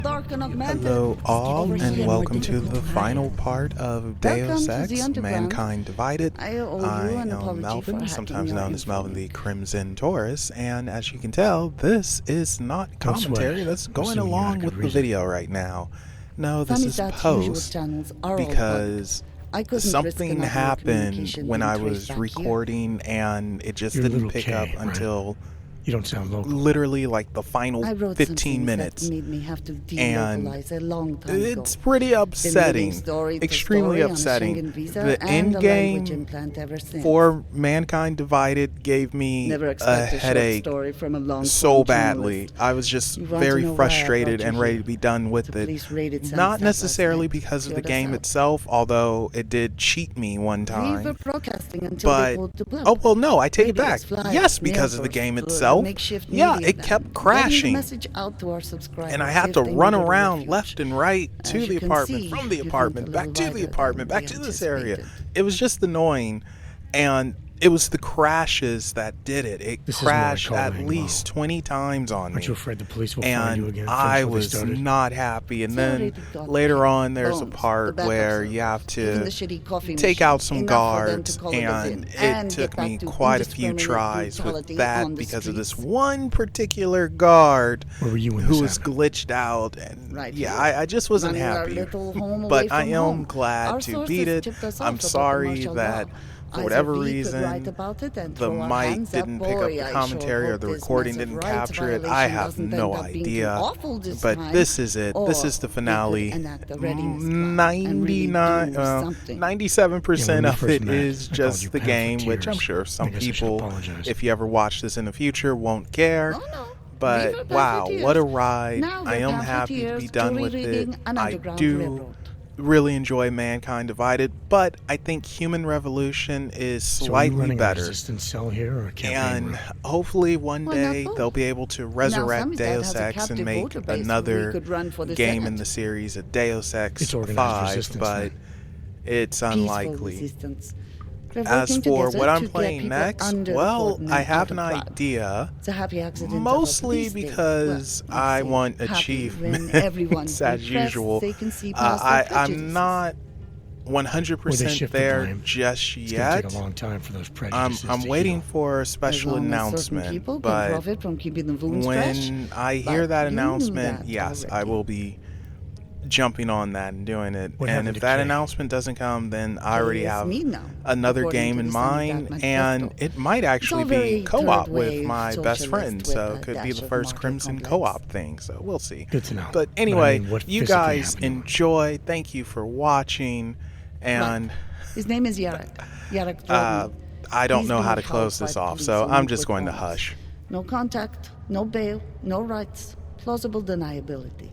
Hello all, and welcome to the final part of Deus Ex, Mankind Divided. I am Melvin, sometimes known as Melvin the Crimson Taurus, and as you can tell, this is not commentary that's going along with the video right now. No, this is post, because something happened when I was recording and it just didn't pick up until you don't sound local. Literally like the final 15 minutes. And it's pretty upsetting. Extremely upsetting. The end game for Mankind Divided gave me a headache so badly. I was just very frustrated and ready to be done with it. Not necessarily because of the game itself, although it did cheat me one time. But, oh well, no, I take it back. Yes, because of the game itself. Yeah, it kept crashing, and I had to run around left and right to the apartment, from the apartment, back to the apartment, back to this area. It was just annoying, and it was the crashes that did it. It crashed at least 20 times on me. Aren't you afraid the police will find you again? And I was not happy. And then later on, there's a part where you have to take out some guards, and it took me quite a few tries with that because of this one particular guard who was glitched out. And yeah, I just wasn't happy. But I am glad to beat it. I'm sorry that for whatever reason, the mic didn't pick up the commentary or the recording didn't capture it. I have no idea. But this is it. This is the finale. 97% of it is just the game, which I'm sure some people, if you ever watch this in the future, won't care. But wow, what a ride. I am happy to be done with it. I do really enjoy Mankind Divided, but I think Human Revolution is slightly better. And hopefully one day they'll be able to resurrect Deus Ex and make another game in the series, a Deus Ex 5, but it's unlikely. As for what I'm playing next, well, I have an idea, mostly because I want achievements as usual. I'm not 100% there just yet. I'm waiting for a special announcement, but when I hear that announcement, yes, I will be jumping on that and doing it. And if that announcement doesn't come, then I already have another game in mind, and it might actually be co-op with my best friend, so it could be the first Crimson co-op thing, so we'll see. Good to know. But anyway, you guys enjoy. Thank you for watching, and his name is Yarek. I don't know how to close this off, so I'm just going to hush. No contact, no bail, no rights, plausible deniability.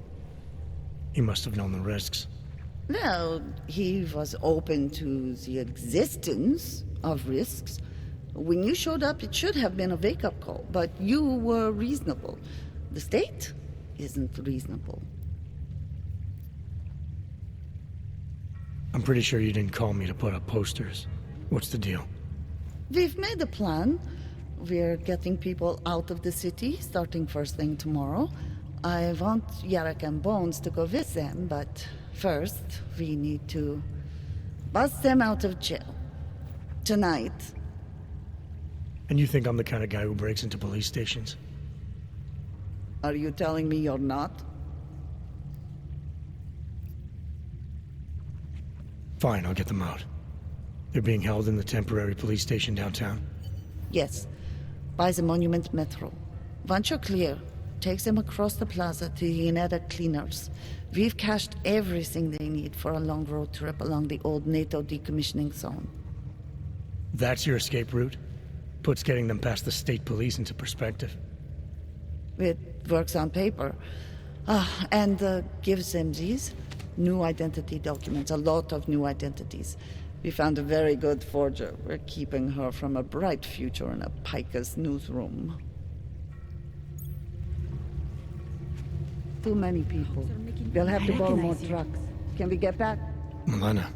He must have known the risks. Well, he was open to the existence of risks. When you showed up, it should have been a wake-up call, but you were reasonable. The state isn't reasonable. I'm pretty sure you didn't call me to put up posters. What's the deal? We've made a plan. We're getting people out of the city, starting first thing tomorrow. I want Yarek and Bones to go with them, but first, we need to bust them out of jail. Tonight. And you think I'm the kind of guy who breaks into police stations? Are you telling me you're not? Fine, I'll get them out. They're being held in the temporary police station downtown? Yes. By the Monument Metro. Once you're clear, takes them across the plaza to the Ineda cleaners. We've cached everything they need for a long road trip along the old NATO decommissioning zone. That's your escape route? Puts getting them past the state police into perspective. It works on paper. And gives them these new identity documents, a lot of new identities. We found a very good forger. We're keeping her from a bright future in a Pika's newsroom. Too many people. They'll have to borrow more trucks. Can we get back? Milena,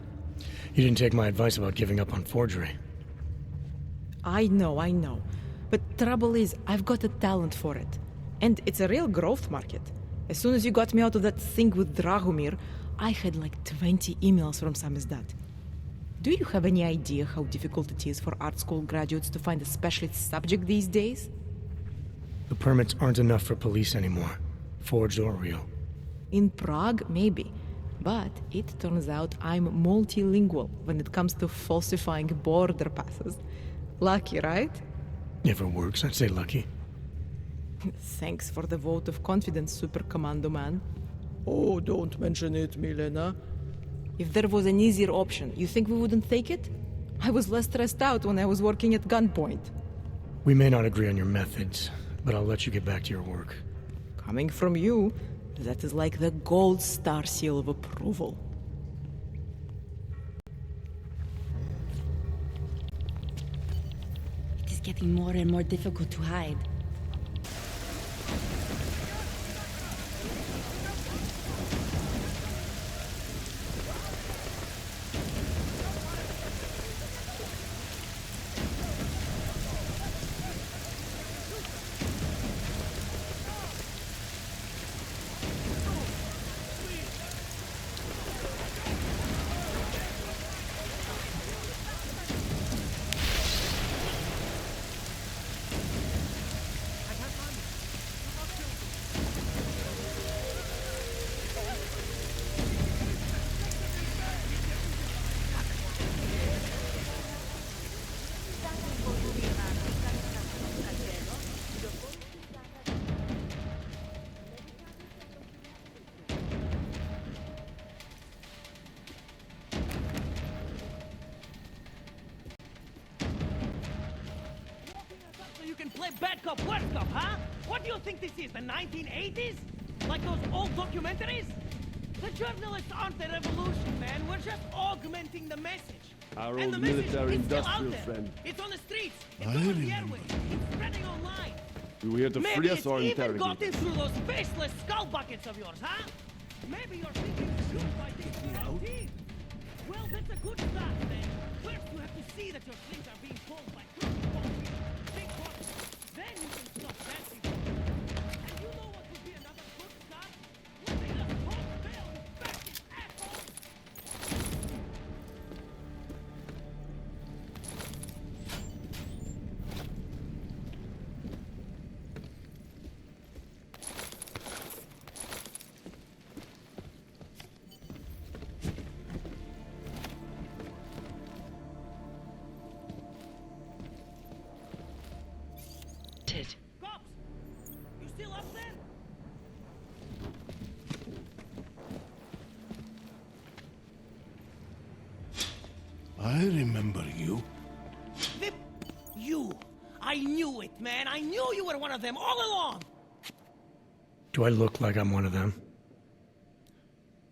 you didn't take my advice about giving up on forgery. I know. But trouble is, I've got a talent for it. And it's a real growth market. As soon as you got me out of that thing with Dragomir, I had like 20 emails from Samizdat. Do you have any idea how difficult it is for art school graduates to find a specialist subject these days? The permits aren't enough for police anymore, forged or real. In Prague, maybe. But it turns out I'm multilingual when it comes to falsifying border passes. Lucky, right? If it works, I'd say lucky. Thanks for the vote of confidence, Super Commando Man. Oh, don't mention it, Milena. If there was an easier option, you think we wouldn't take it? I was less stressed out when I was working at gunpoint. We may not agree on your methods, but I'll let you get back to your work. Coming from you, that is like the gold star seal of approval. It is getting more and more difficult to hide. Play bad cop, worst cop, huh? What do you think this is, the 1980s? Like those old documentaries? The journalists aren't the revolution, man. We're just augmenting the message. Our and old the message military is still out industrial there. friend. It's on the streets. It's on the airways. It's spreading online. We were here to free Maybe us it's or even interrogate gotten us. through those faceless skull buckets of yours, huh? Maybe you're thinking shoot by this Well, that's a good start, man. First, you have to see that your things are being pulled by big bosses. Then you can stop dancing. And you know what would be another good start? Letting us hold bail and back these assholes! Cops! You still up there? I remember you. You! I knew it, man! I knew you were one of them all along! Do I look like I'm one of them?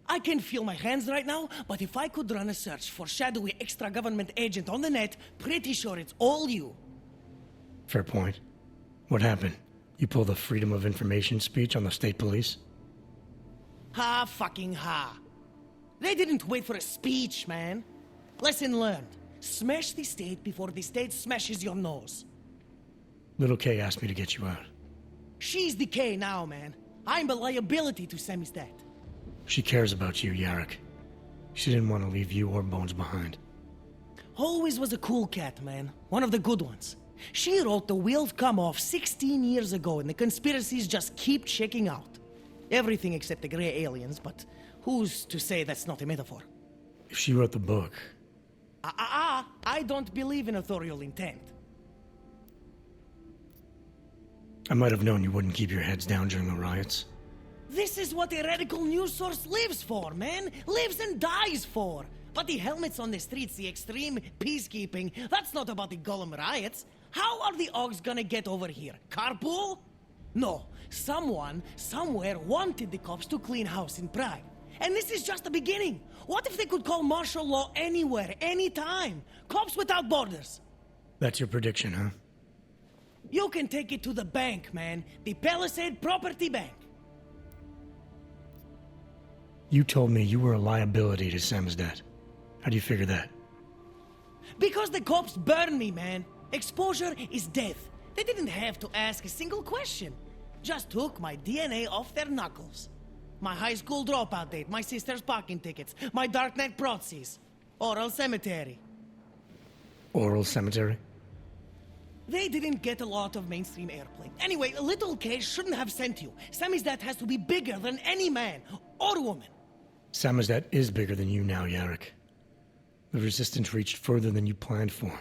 I can feel my hands right now, but if I could run a search for shadowy extra-government agent on the net, pretty sure it's all you. Fair point. What happened? You pulled a Freedom of Information speech on the state police? Ha fucking ha. They didn't wait for a speech, man. Lesson learned. Smash the state before the state smashes your nose. Little K asked me to get you out. She's the K now, man. I'm a liability to Samizdat. She cares about you, Yarek. She didn't want to leave you or Bones behind. Always was a cool cat, man. One of the good ones. She wrote The Wheels Come Off 16 years ago, and the conspiracies just keep checking out. Everything except the gray aliens, but who's to say that's not a metaphor? If she wrote the book... I don't believe in authorial intent. I might have known you wouldn't keep your heads down during the riots. This is what a radical news source lives for, man. Lives and dies for. But the helmets on the streets, the extreme peacekeeping, that's not about the Golem riots. How are the augs gonna get over here? Carpool? No. Someone, somewhere, wanted the cops to clean house in Prague. And this is just the beginning. What if they could call martial law anywhere, anytime? Cops without borders. That's your prediction, huh? You can take it to the bank, man. The Palisade Property Bank. You told me you were a liability to Samizdat. How do you figure that? Because the cops burn me, man. Exposure is death. They didn't have to ask a single question. Just took my DNA off their knuckles. My high school dropout date, my sister's parking tickets, my darknet proxies. Oral cemetery. Oral cemetery? They didn't get a lot of mainstream airplay. Anyway, a little case shouldn't have sent you. Samizdat has to be bigger than any man or woman. Samizdat is bigger than you now, Yarrick. The Resistance reached further than you planned for.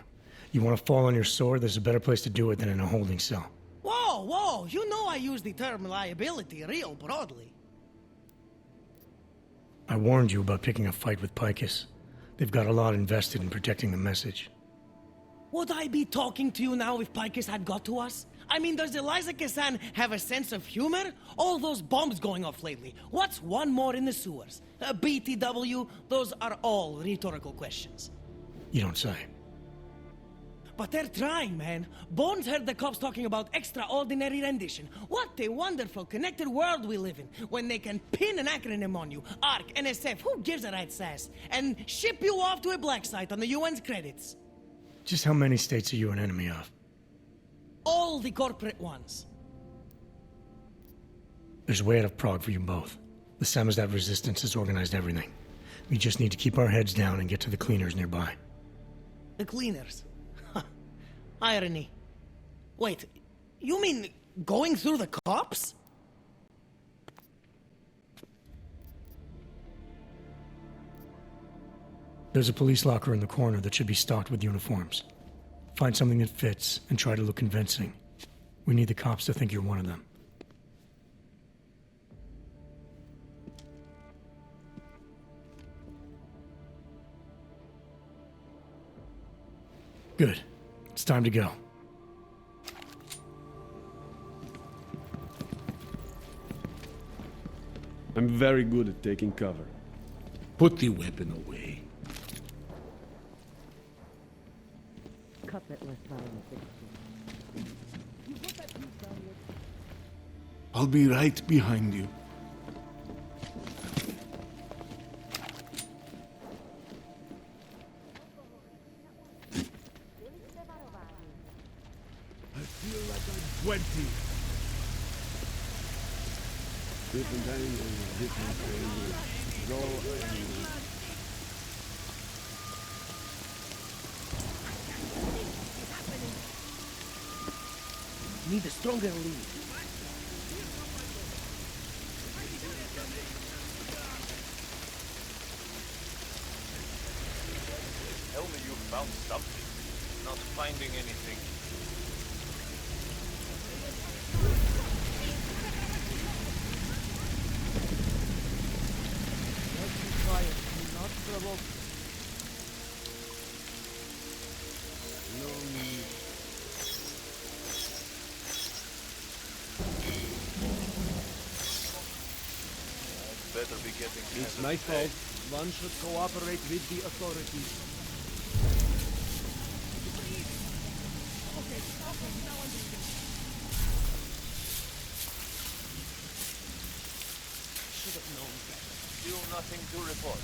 You want to fall on your sword, there's a better place to do it than in a holding cell. Whoa, whoa, you know I use the term liability real broadly. I warned you about picking a fight with Picus. They've got a lot invested in protecting the message. Would I be talking to you now if Picus had got to us? I mean, does Eliza Kassan have a sense of humor? All those bombs going off lately. What's one more in the sewers? BTW? Those are all rhetorical questions. You don't say. But they're trying, man. Bones heard the cops talking about extraordinary rendition. What a wonderful, connected world we live in, when they can pin an acronym on you, ARC, NSF, who gives a rat's ass, and ship you off to a black site on the UN's credits. Just how many states are you an enemy of? All the corporate ones. There's a way out of Prague for you both. The Samizdat Resistance has organized everything. We just need to keep our heads down and get to the cleaners nearby. The cleaners? Irony. Wait, you mean going through the cops? There's a police locker in the corner that should be stocked with uniforms. Find something that fits and try to look convincing. We need the cops to think you're one of them. Good. It's time to go. I'm very good at taking cover. Put the weapon away. I'll be right behind you. I feel like I'm 20. Different angles, different angles. Go angles. Need a stronger lead. Tell me you found something. Not finding anything. Let's be quiet. Not provoke. No need. Better be getting It's my fault. One should cooperate with the authorities. Should have known better. Still nothing to report.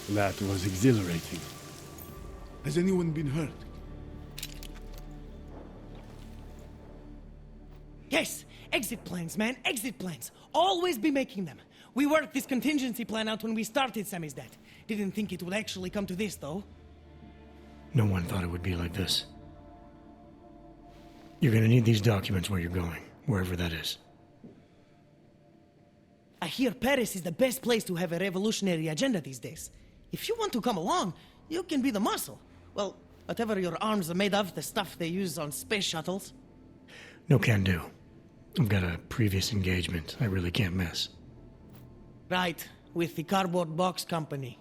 That was exhilarating. Has anyone been hurt? Yes! Exit plans, man. Exit plans. Always be making them. We worked this contingency plan out when we started Samizdat. Didn't think it would actually come to this, though. No one thought it would be like this. You're gonna need these documents where you're going, wherever that is. I hear Paris is the best place to have a revolutionary agenda these days. If you want to come along, you can be the muscle. Well, whatever your arms are made of, the stuff they use on space shuttles. No can do. I've got a previous engagement I really can't miss. Right, with the cardboard box company.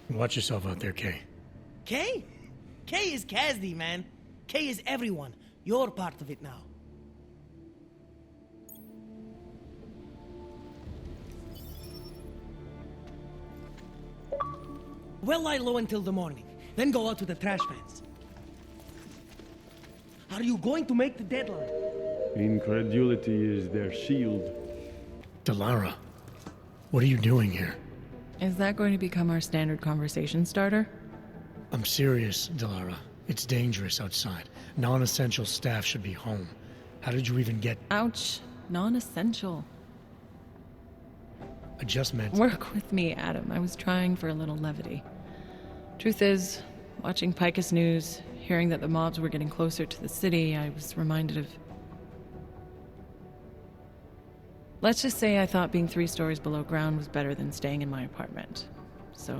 Watch yourself out there, Kay. Kay? Kay is Kazdi, man. Kay is everyone. You're part of it now. We'll lie low until the morning, then go out to the trash cans. Are you going to make the deadline? Incredulity is their shield. Delara, what are you doing here? Is that going to become our standard conversation starter? I'm serious, Delara. It's dangerous outside. Non-essential staff should be home. How did you even get... Ouch. Non-essential. I just meant... Work with me, Adam. I was trying for a little levity. Truth is, watching Picus News, hearing that the mobs were getting closer to the city, I was reminded of... Let's just say I thought being 3 stories below ground was better than staying in my apartment. So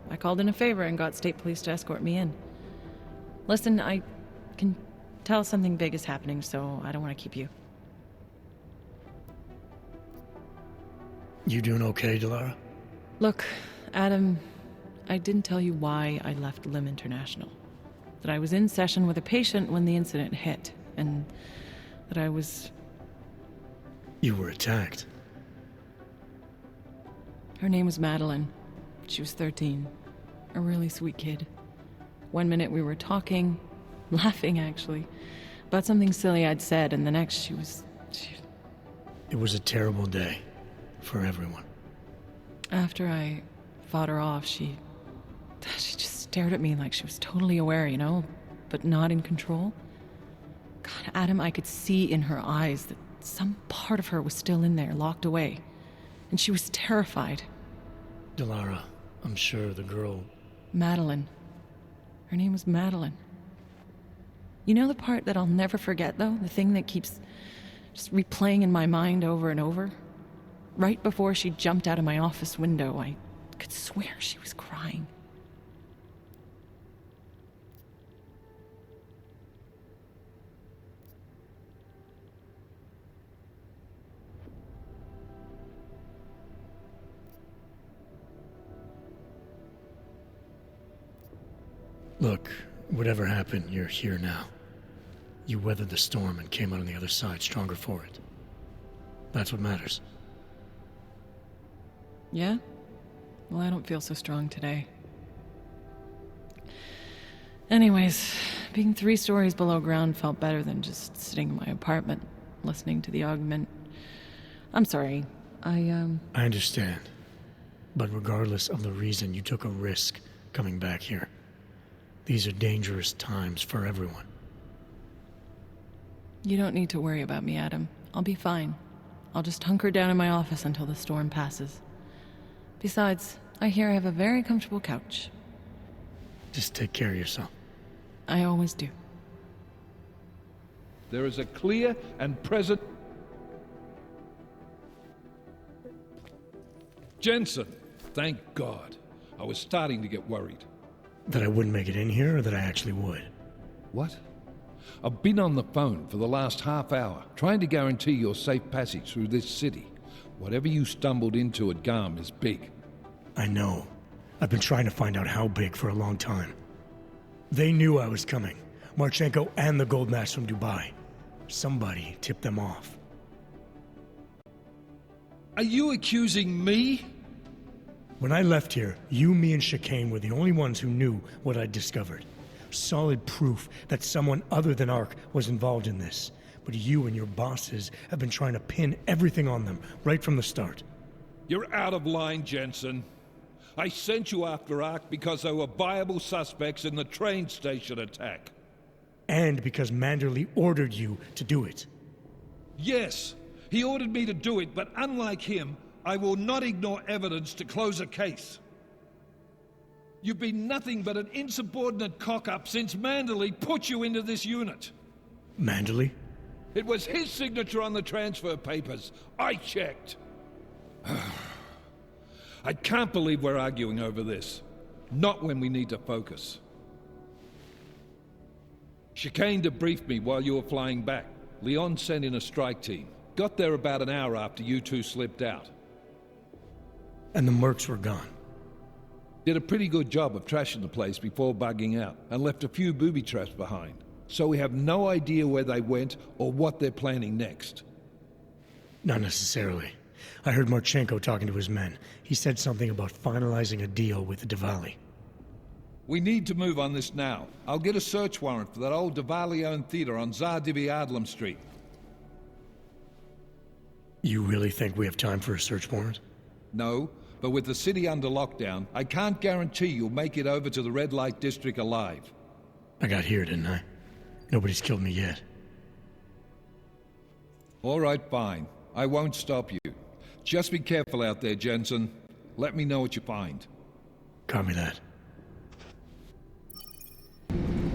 I called in a favor and got state police to escort me in. Listen, I can tell something big is happening, so I don't want to keep you. You doing okay, Delara? Look, Adam, I didn't tell you why I left Lim International. That I was in session with a patient when the incident hit, and that I was... You were attacked. Her name was Madeline. She was 13. A really sweet kid. One minute we were talking, laughing actually, about something silly I'd said, and the next she was... It was a terrible day. For everyone. After I fought her off, she just stared at me like she was totally aware, you know, but not in control. God, Adam, I could see in her eyes that some part of her was still in there, locked away. And she was terrified. Delara, I'm sure the girl... Madeline. Her name was Madeline. You know the part that I'll never forget, though? The thing that keeps just replaying in my mind over and over? Right before she jumped out of my office window, I could swear she was crying. Look, whatever happened, you're here now. You weathered the storm and came out on the other side stronger for it. That's what matters. Yeah? Well, I don't feel so strong today. Anyways, being 3 stories below ground felt better than just sitting in my apartment, listening to the augment. I'm sorry, I understand. But regardless of the reason, you took a risk coming back here. These are dangerous times for everyone. You don't need to worry about me, Adam. I'll be fine. I'll just hunker down in my office until the storm passes. Besides, I hear I have a very comfortable couch. Just take care of yourself. I always do. There is a clear and present... Jensen! Thank God. I was starting to get worried. That I wouldn't make it in here, or that I actually would? What? I've been on the phone for the last half hour, trying to guarantee your safe passage through this city. Whatever you stumbled into at Garm is big. I know. I've been trying to find out how big for a long time. They knew I was coming. Marchenko and the gold mask from Dubai. Somebody tipped them off. Are you accusing me? When I left here, you, me, and Chicane were the only ones who knew what I'd discovered. Solid proof that someone other than Ark was involved in this. But you and your bosses have been trying to pin everything on them, right from the start. You're out of line, Jensen. I sent you after Ark because there were viable suspects in the train station attack. And because Manderley ordered you to do it. Yes, he ordered me to do it, but unlike him, I will not ignore evidence to close a case. You've been nothing but an insubordinate cock-up since Manderley put you into this unit. Manderley? It was his signature on the transfer papers. I checked. I can't believe we're arguing over this. Not when we need to focus. Chicane debriefed me while you were flying back. Leon sent in a strike team. Got there about an hour after you two slipped out. And the mercs were gone. Did a pretty good job of trashing the place before bugging out, and left a few booby traps behind. So we have no idea where they went or what they're planning next. Not necessarily. I heard Marchenko talking to his men. He said something about finalizing a deal with the Diwali. We need to move on this now. I'll get a search warrant for that old Davali-owned theater on Zardibi Adlam Street. You really think we have time for a search warrant? No, but with the city under lockdown, I can't guarantee you'll make it over to the red light district alive. I got here, didn't I? Nobody's killed me yet. All right, fine. I won't stop you. Just be careful out there, Jensen. Let me know what you find. Copy that.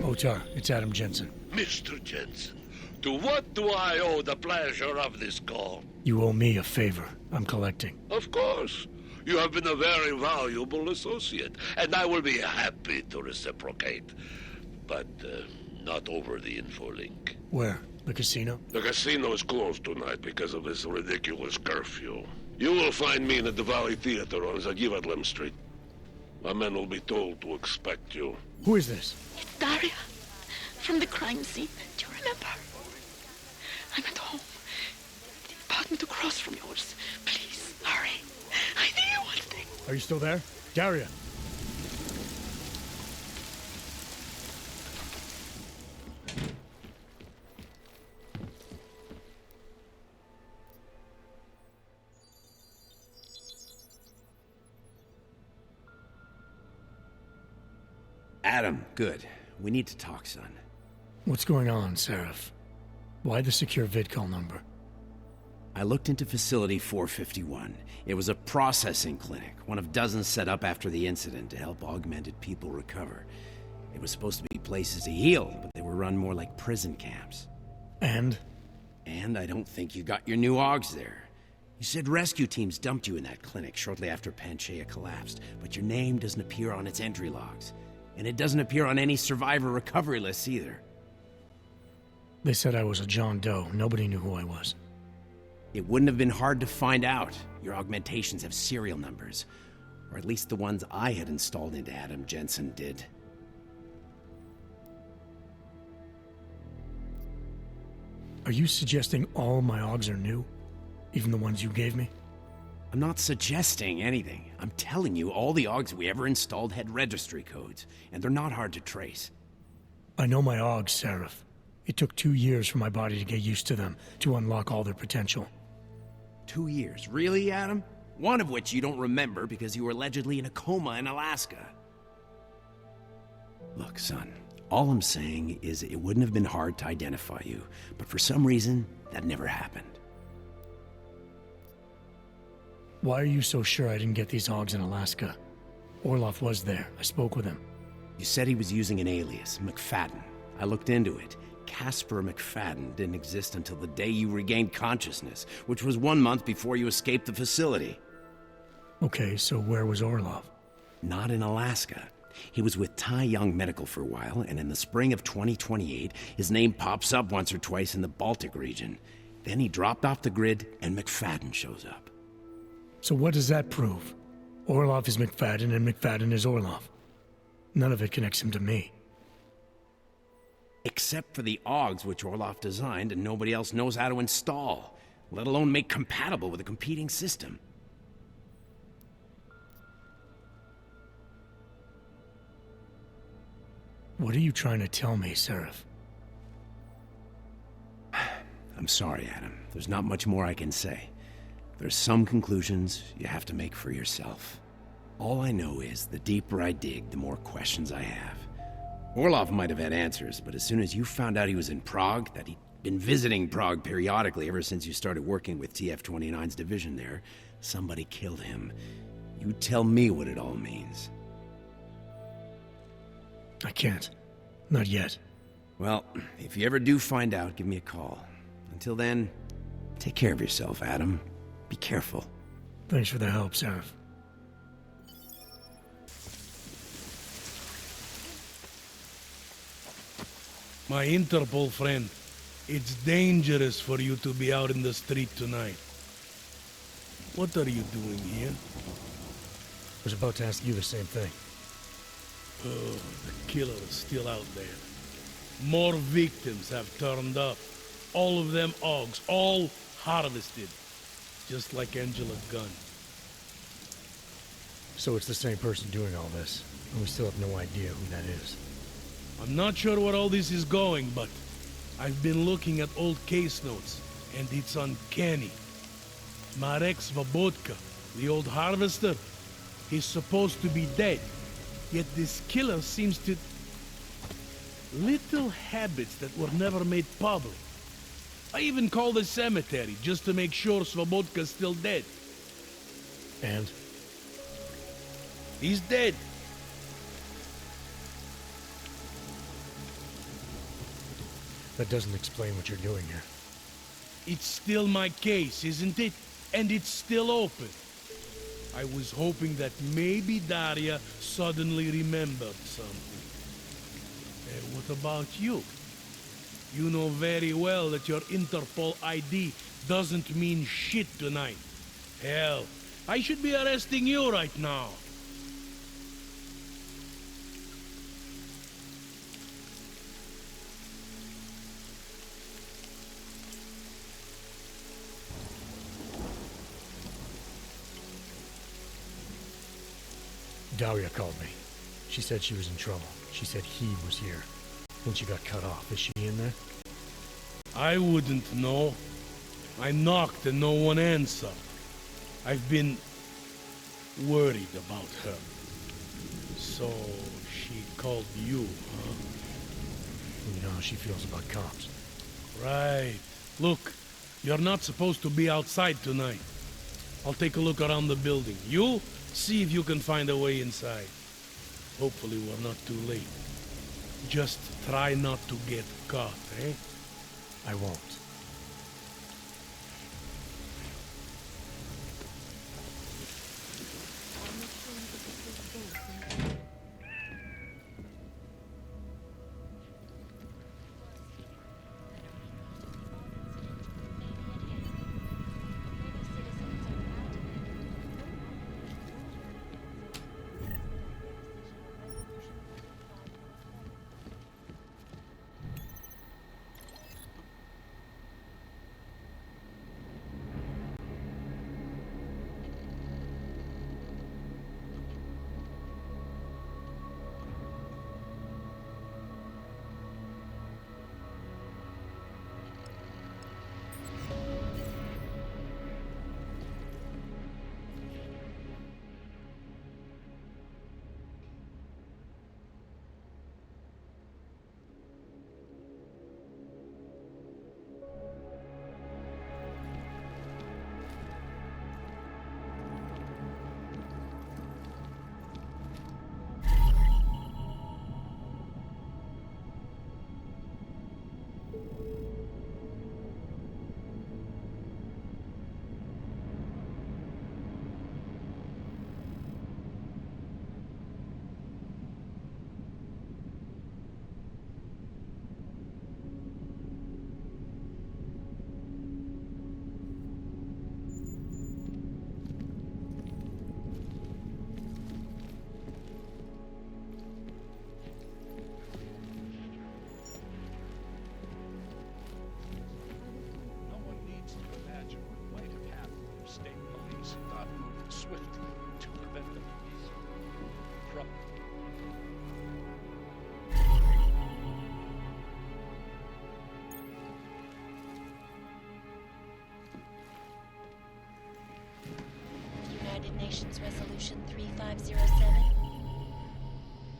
Otar, it's Adam Jensen. Mr. Jensen, to what do I owe the pleasure of this call? You owe me a favor. I'm collecting. Of course. You have been a very valuable associate, and I will be happy to reciprocate. But, not over the infolink. Where? The casino? The casino is closed tonight because of this ridiculous curfew. You will find me in the Valley Theater on Zagivadlem Street. My men will be told to expect you. Who is this? Daria, from the crime scene. Do you remember? I'm at home. The apartment across from yours. Please, hurry. I need you one thing. Are you still there? Daria! Adam, good. We need to talk, son. What's going on, Seraph? Why the secure vidcall number? I looked into Facility 451. It was a processing clinic, one of dozens set up after the incident to help augmented people recover. It was supposed to be places to heal, but they were run more like prison camps. And? And I don't think you got your new augs there. You said rescue teams dumped you in that clinic shortly after Panchaea collapsed, but your name doesn't appear on its entry logs. And it doesn't appear on any survivor recovery lists either. They said I was a John Doe. Nobody knew who I was. It wouldn't have been hard to find out. Your augmentations have serial numbers. Or at least the ones I had installed into Adam Jensen did. Are you suggesting all my augs are new? Even the ones you gave me? I'm not suggesting anything. I'm telling you all the augs we ever installed had registry codes, and they're not hard to trace. I know my augs, Seraph. It took 2 years for my body to get used to them, to unlock all their potential. 2 years? Really, Adam? One of which you don't remember because you were allegedly in a coma in Alaska. Look, son, all I'm saying is it wouldn't have been hard to identify you, but for some reason, that never happened. Why are you so sure I didn't get these augs in Alaska? Orloff was there. I spoke with him. You said he was using an alias, McFadden. I looked into it. Casper McFadden didn't exist until the day you regained consciousness, which was 1 month before you escaped the facility. Okay, so where was Orloff? Not in Alaska. He was with Tai Young Medical for a while, and in the spring of 2028, his name pops up once or twice in the Baltic region. Then he dropped off the grid, and McFadden shows up. So what does that prove? Orloff is McFadden, and McFadden is Orloff. None of it connects him to me. Except for the augs which Orloff designed and nobody else knows how to install, let alone make compatible with a competing system. What are you trying to tell me, Seraph? I'm sorry, Adam. There's not much more I can say. There's some conclusions you have to make for yourself. All I know is the deeper I dig, the more questions I have. Orloff might have had answers, but as soon as you found out he was in Prague, that he'd been visiting Prague periodically ever since you started working with TF29's division there, somebody killed him. You tell me what it all means. I can't. Not yet. Well, if you ever do find out, give me a call. Until then, take care of yourself, Adam. Be careful. Thanks for the help, Seraph. My Interpol friend, it's dangerous for you to be out in the street tonight. What are you doing here? I was about to ask you the same thing. Oh, the killer is still out there. More victims have turned up. All of them augs, all harvested. Just like Angela's gun. So it's the same person doing all this? And we still have no idea who that is. I'm not sure where all this is going, but I've been looking at old case notes, and it's uncanny. Marek Svobotka, the old harvester, he's supposed to be dead. Yet this killer seems to... little habits that were never made public. I even called the cemetery just to make sure Svobodka's still dead. And? He's dead. That doesn't explain what you're doing here. It's still my case, isn't it? And it's still open. I was hoping that maybe Daria suddenly remembered something. What about you? You know very well that your Interpol ID doesn't mean shit tonight. Hell, I should be arresting you right now. Daria called me. She said she was in trouble. She said he was here. When she got cut off, is she in there? I wouldn't know. I knocked and no one answered. I've been worried about her. So she called you, huh? You know how she feels about cops. Right. Look, you're not supposed to be outside tonight. I'll take a look around the building. You see if you can find a way inside. Hopefully we're not too late. Just try not to get caught, eh? I won't. Nations Resolution 3507?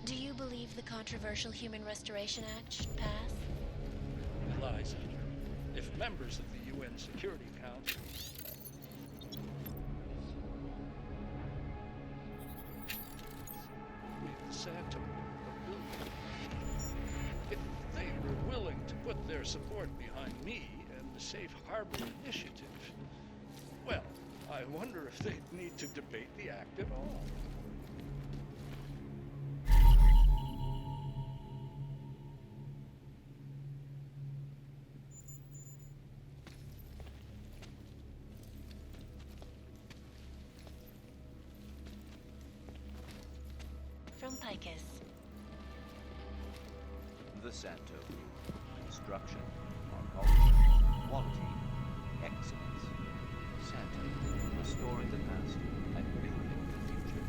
Do you believe the controversial Human Restoration Act should pass? Eliza, if members of the UN Security Council with Santa ability, if they were willing to put their support behind me and the Safe Harbor Initiative, well, I wonder if they'd need to debate the act at all. From Picus. The Santo View. Construction, archaeology, quality, excellence. Santo, restoring the past and building the future.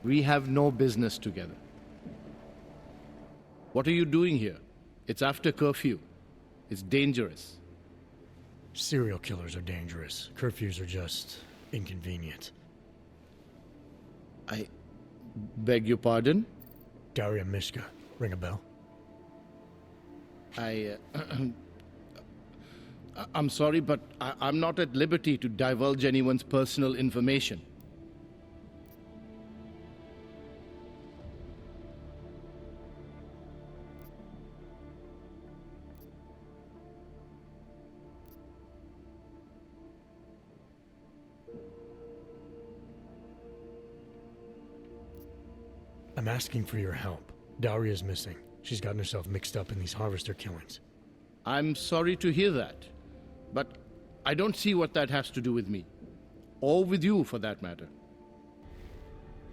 We have no business together. What are you doing here? It's after curfew. It's dangerous. Serial killers are dangerous. Curfews are just inconvenient. I beg your pardon? Daria Mishka. Ring a bell? I'm sorry, but I'm not at liberty to divulge anyone's personal information. I'm asking for your help. Daria's missing. She's gotten herself mixed up in these harvester killings. I'm sorry to hear that, but I don't see what that has to do with me. Or with you, for that matter.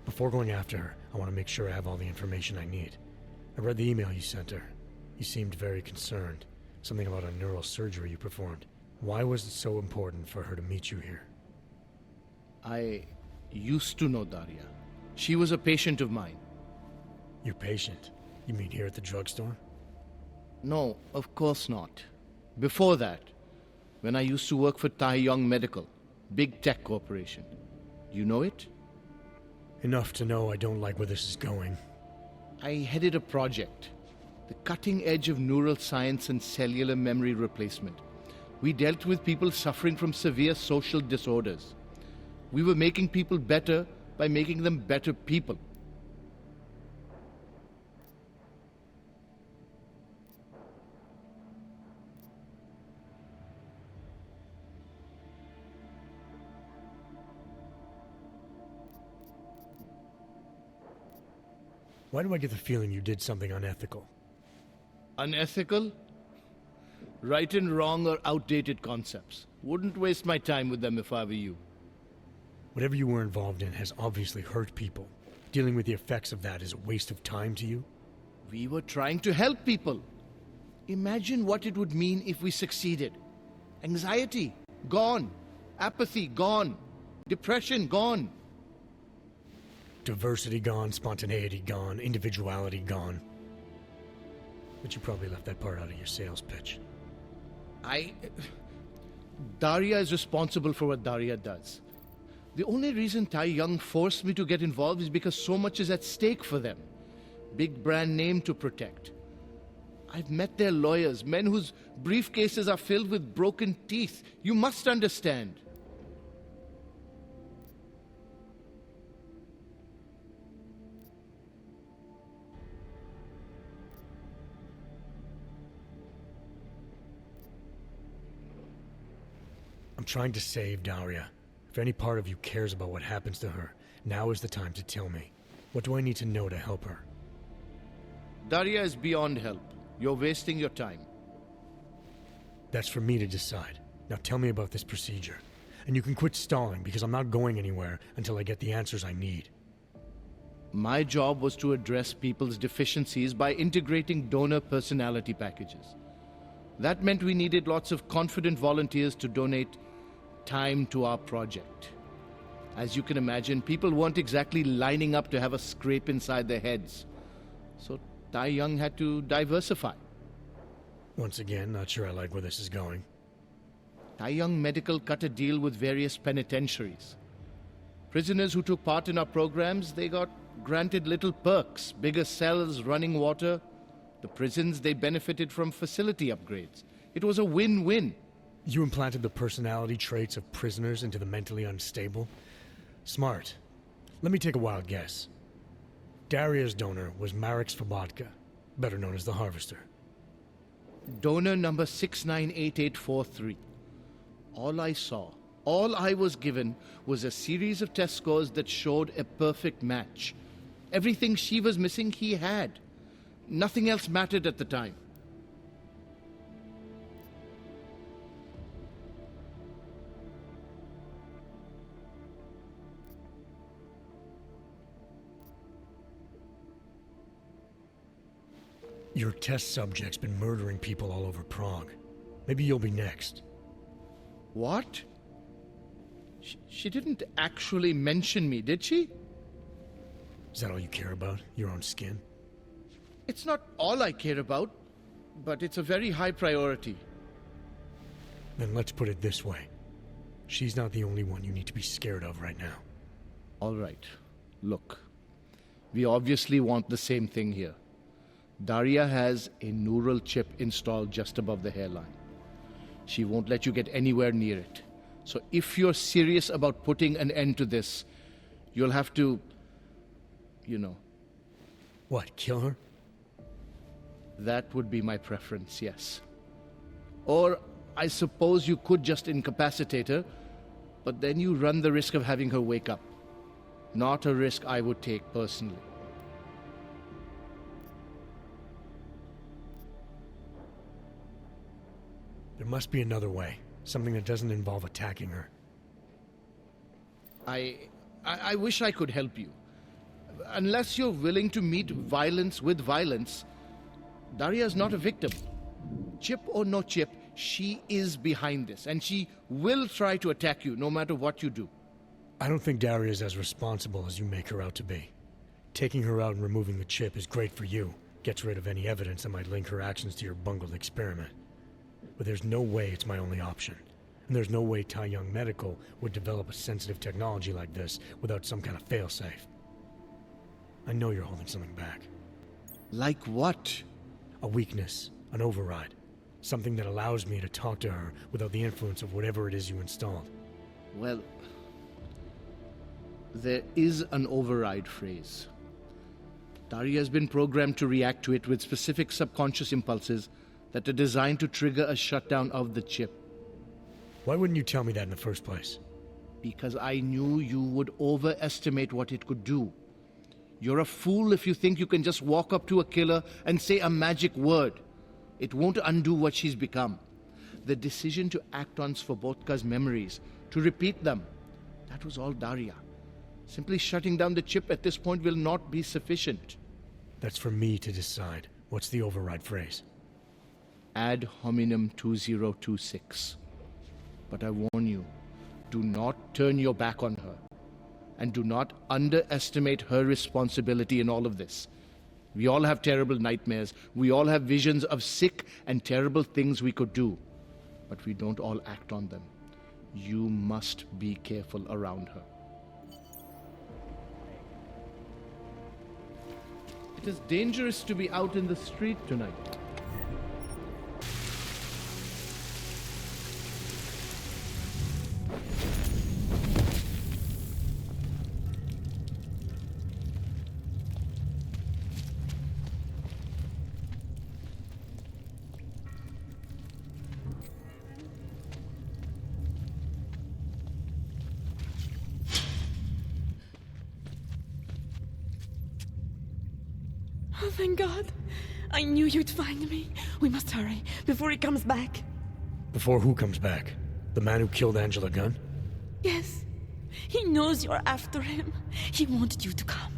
Before going after her, I want to make sure I have all the information I need. I read the email you sent her. You seemed very concerned. Something about a neural surgery you performed. Why was it so important for her to meet you here? I used to know Daria. She was a patient of mine. Your patient? You mean here at the drugstore? No, of course not. Before that, when I used to work for Taeyong Medical, big tech corporation. You know it? Enough to know I don't like where this is going. I headed a project. The cutting edge of neural science and cellular memory replacement. We dealt with people suffering from severe social disorders. We were making people better by making them better people. Why do I get the feeling you did something unethical? Unethical? Right and wrong are outdated concepts. Wouldn't waste my time with them if I were you. Whatever you were involved in has obviously hurt people. Dealing with the effects of that is a waste of time to you? We were trying to help people. Imagine what it would mean if we succeeded. Anxiety, gone. Apathy, gone. Depression, gone. Diversity gone, spontaneity gone, individuality gone. But you probably left that part out of your sales pitch. Daria is responsible for what Daria does. The only reason Taeyong forced me to get involved is because so much is at stake for them. Big brand name to protect. I've met their lawyers, men whose briefcases are filled with broken teeth. You must understand. I'm trying to save Daria. If any part of you cares about what happens to her, now is the time to tell me. What do I need to know to help her? Daria is beyond help. You're wasting your time. That's for me to decide. Now tell me about this procedure. And you can quit stalling, because I'm not going anywhere until I get the answers I need. My job was to address people's deficiencies by integrating donor personality packages. That meant we needed lots of confident volunteers to donate time to our project. As you can imagine, people weren't exactly lining up to have a scrape inside their heads. So Taeyong had to diversify. Once again, not sure I like where this is going. Taiyang Medical cut a deal with various penitentiaries. Prisoners who took part in our programs, they got granted little perks, bigger cells, running water. The prisons, they benefited from facility upgrades. It was a win-win. You implanted the personality traits of prisoners into the mentally unstable? Smart. Let me take a wild guess. Daria's donor was Marek Svobotka, better known as the Harvester. Donor number 698843. All I saw, all I was given, was a series of test scores that showed a perfect match. Everything she was missing, he had. Nothing else mattered at the time. Your test subject's been murdering people all over Prague. Maybe you'll be next. What? She didn't actually mention me, did she? Is that all you care about? Your own skin? It's not all I care about, but it's a very high priority. Then let's put it this way. She's not the only one you need to be scared of right now. All right. Look. We obviously want the same thing here. Daria has a neural chip installed just above the hairline. She won't let you get anywhere near it. So if you're serious about putting an end to this, you'll have to, you know. What, kill her? That would be my preference, yes. Or I suppose you could just incapacitate her, but then you run the risk of having her wake up. Not a risk I would take personally. There must be another way. Something that doesn't involve attacking her. I wish I could help you. Unless you're willing to meet violence with violence, Daria's not a victim. Chip or no chip, she is behind this, and she will try to attack you no matter what you do. I don't think Daria's as responsible as you make her out to be. Taking her out and removing the chip is great for you. Gets rid of any evidence that might link her actions to your bungled experiment. But there's no way it's my only option. And there's no way Taiyang Medical would develop a sensitive technology like this without some kind of failsafe. I know you're holding something back. Like what? A weakness, an override. Something that allows me to talk to her without the influence of whatever it is you installed. Well, there is an override phrase. Daria has been programmed to react to it with specific subconscious impulses that are designed to trigger a shutdown of the chip. Why wouldn't you tell me that in the first place? Because I knew you would overestimate what it could do. You're a fool if you think you can just walk up to a killer and say a magic word. It won't undo what she's become. The decision to act on Svobodka's memories, to repeat them, that was all Daria. Simply shutting down the chip at this point will not be sufficient. That's for me to decide. What's the override phrase? Ad hominem 2026. But I warn you, do not turn your back on her. And do not underestimate her responsibility in all of this. We all have terrible nightmares. We all have visions of sick and terrible things we could do. But we don't all act on them. You must be careful around her. It is dangerous to be out in the street tonight. Oh, thank God. I knew you'd find me. We must hurry, before he comes back. Before who comes back? The man who killed Angela Gunn? Yes. He knows you're after him. He wanted you to come.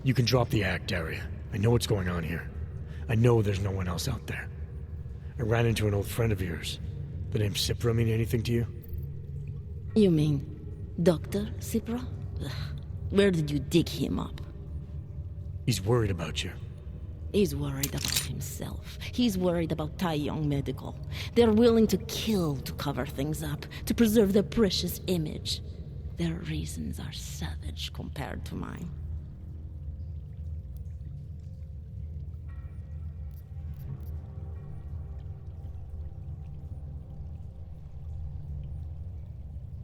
You can drop the act, Daria. I know what's going on here. I know there's no one else out there. I ran into an old friend of yours. The name Cipra mean anything to you? You mean Dr. Cipra? Ugh. Where did you dig him up? He's worried about you. He's worried about himself. He's worried about Tai Yong Medical. They're willing to kill to cover things up, to preserve their precious image. Their reasons are savage compared to mine.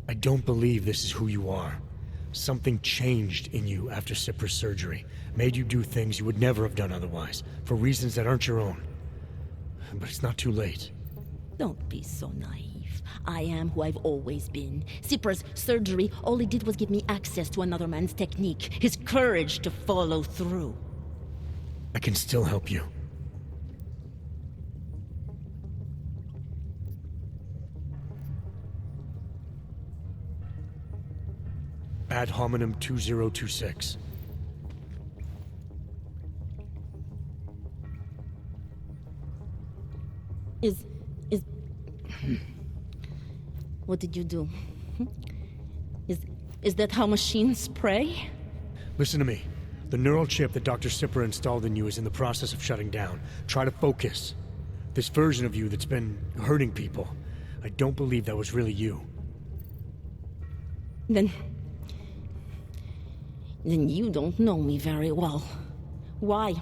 I don't believe this is who you are. Something changed in you after Cipra's surgery, made you do things you would never have done otherwise, for reasons that aren't your own. But it's not too late. Don't be so naive. I am who I've always been. Cipra's surgery, all it did was give me access to another man's technique, his courage to follow through. I can still help you. Ad hominem 2026. What did you do? Is that how machines pray? Listen to me. The neural chip that Dr. Cipra installed in you is in the process of shutting down. Try to focus. This version of you that's been hurting people, I don't believe that was really you. Then you don't know me very well. Why?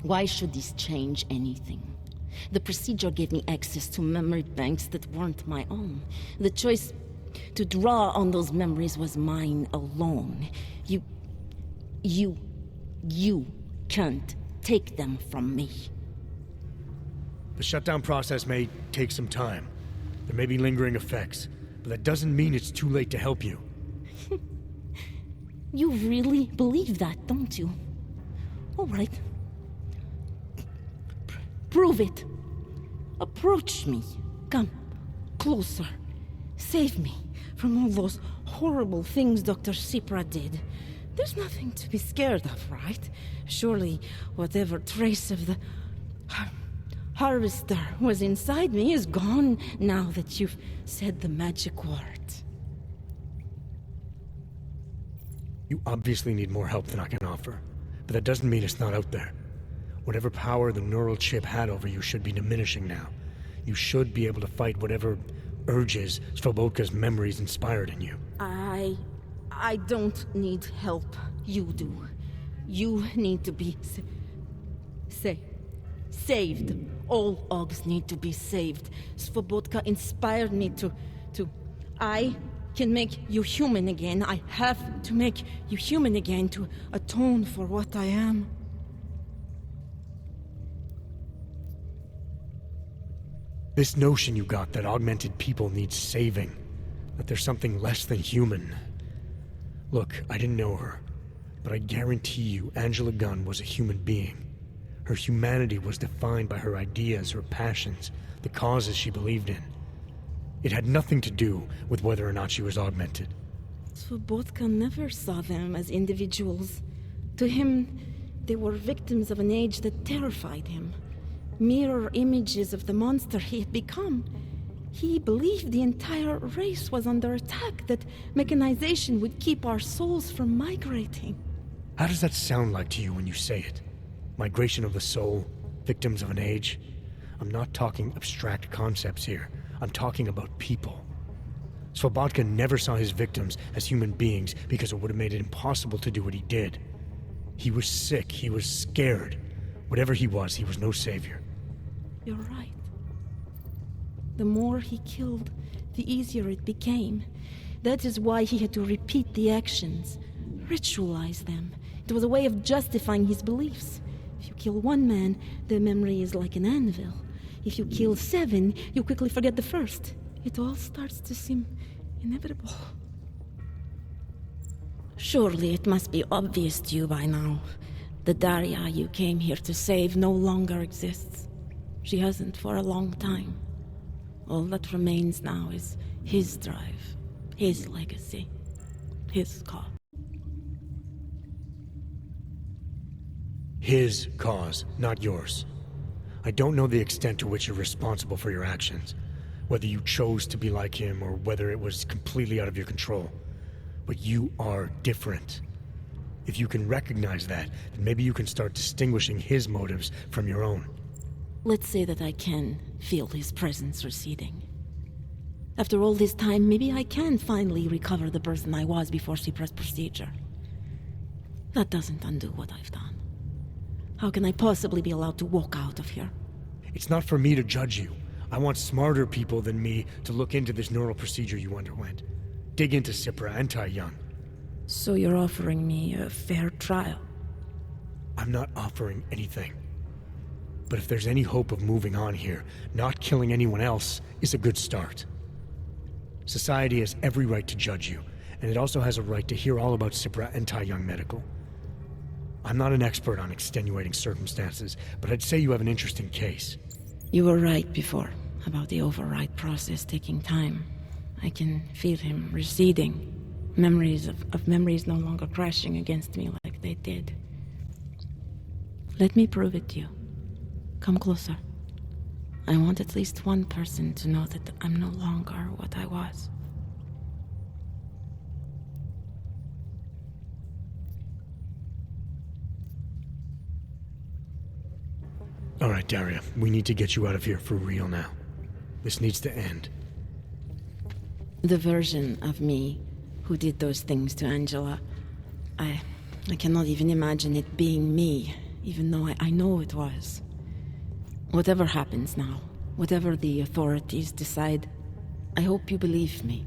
Why should this change anything? The procedure gave me access to memory banks that weren't my own. The choice to draw on those memories was mine alone. You can't take them from me. The shutdown process may take some time. There may be lingering effects, but that doesn't mean it's too late to help you. You really believe that, don't you? All right. Prove it. Approach me. Come closer. Save me from all those horrible things Dr. Cipra did. There's nothing to be scared of, right? Surely whatever trace of the harvester was inside me is gone now that you've said the magic word. You obviously need more help than I can offer, but that doesn't mean it's not out there. Whatever power the neural chip had over you should be diminishing now. You should be able to fight whatever urges Svobodka's memories inspired in you. I don't need help. You do. You need to be saved. All augs need to be saved. Svobodka inspired me to... I can make you human again. I have to make you human again to atone for what I am. This notion you got that augmented people need saving, that there's something less than human. Look, I didn't know her, but I guarantee you Angela Gunn was a human being. Her humanity was defined by her ideas, her passions, the causes she believed in. It had nothing to do with whether or not she was augmented. Svobodka never saw them as individuals. To him, they were victims of an age that terrified him. Mirror images of the monster he had become. He believed the entire race was under attack, that mechanization would keep our souls from migrating. How does that sound like to you when you say it? Migration of the soul? Victims of an age? I'm not talking abstract concepts here. I'm talking about people. Svobodka never saw his victims as human beings because it would have made it impossible to do what he did. He was sick, he was scared. Whatever he was no savior. You're right. The more he killed, the easier it became. That is why he had to repeat the actions, ritualize them. It was a way of justifying his beliefs. If you kill one man, the memory is like an anvil. If you kill 7, you quickly forget the first. It all starts to seem inevitable. Surely it must be obvious to you by now. The Daria you came here to save no longer exists. She hasn't for a long time. All that remains now is his drive, his legacy, his cause. His cause, not yours. I don't know the extent to which you're responsible for your actions, whether you chose to be like him or whether it was completely out of your control. But you are different. If you can recognize that, then maybe you can start distinguishing his motives from your own. Let's say that I can feel his presence receding. After all this time, maybe I can finally recover the person I was before she pressed procedure. That doesn't undo what I've done. How can I possibly be allowed to walk out of here? It's not for me to judge you. I want smarter people than me to look into this neural procedure you underwent. Dig into Cipra and Tai Young. So you're offering me a fair trial? I'm not offering anything. But if there's any hope of moving on here, not killing anyone else is a good start. Society has every right to judge you, and it also has a right to hear all about Cipra and Tai Young Medical. I'm not an expert on extenuating circumstances, but I'd say you have an interesting case. You were right before, about the override process taking time. I can feel him receding. Memories of memories no longer crashing against me like they did. Let me prove it to you. Come closer. I want at least one person to know that I'm no longer what I was. All right, Daria, we need to get you out of here for real now. This needs to end. The version of me who did those things to Angela, I cannot even imagine it being me, even though I know it was. Whatever happens now, whatever the authorities decide, I hope you believe me.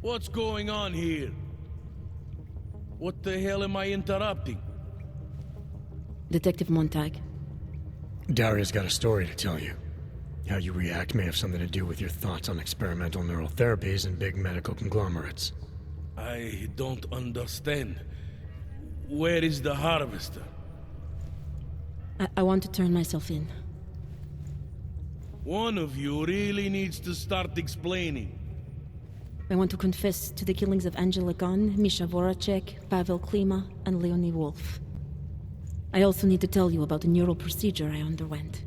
What's going on here? What the hell am I interrupting? Detective Montag. Daria's got a story to tell you. How you react may have something to do with your thoughts on experimental neural therapies and big medical conglomerates. I don't understand. Where is the harvester? I want to turn myself in. One of you really needs to start explaining. I want to confess to the killings of Angela Gunn, Misha Voracek, Pavel Klima, and Leonie Wolf. I also need to tell you about the neural procedure I underwent.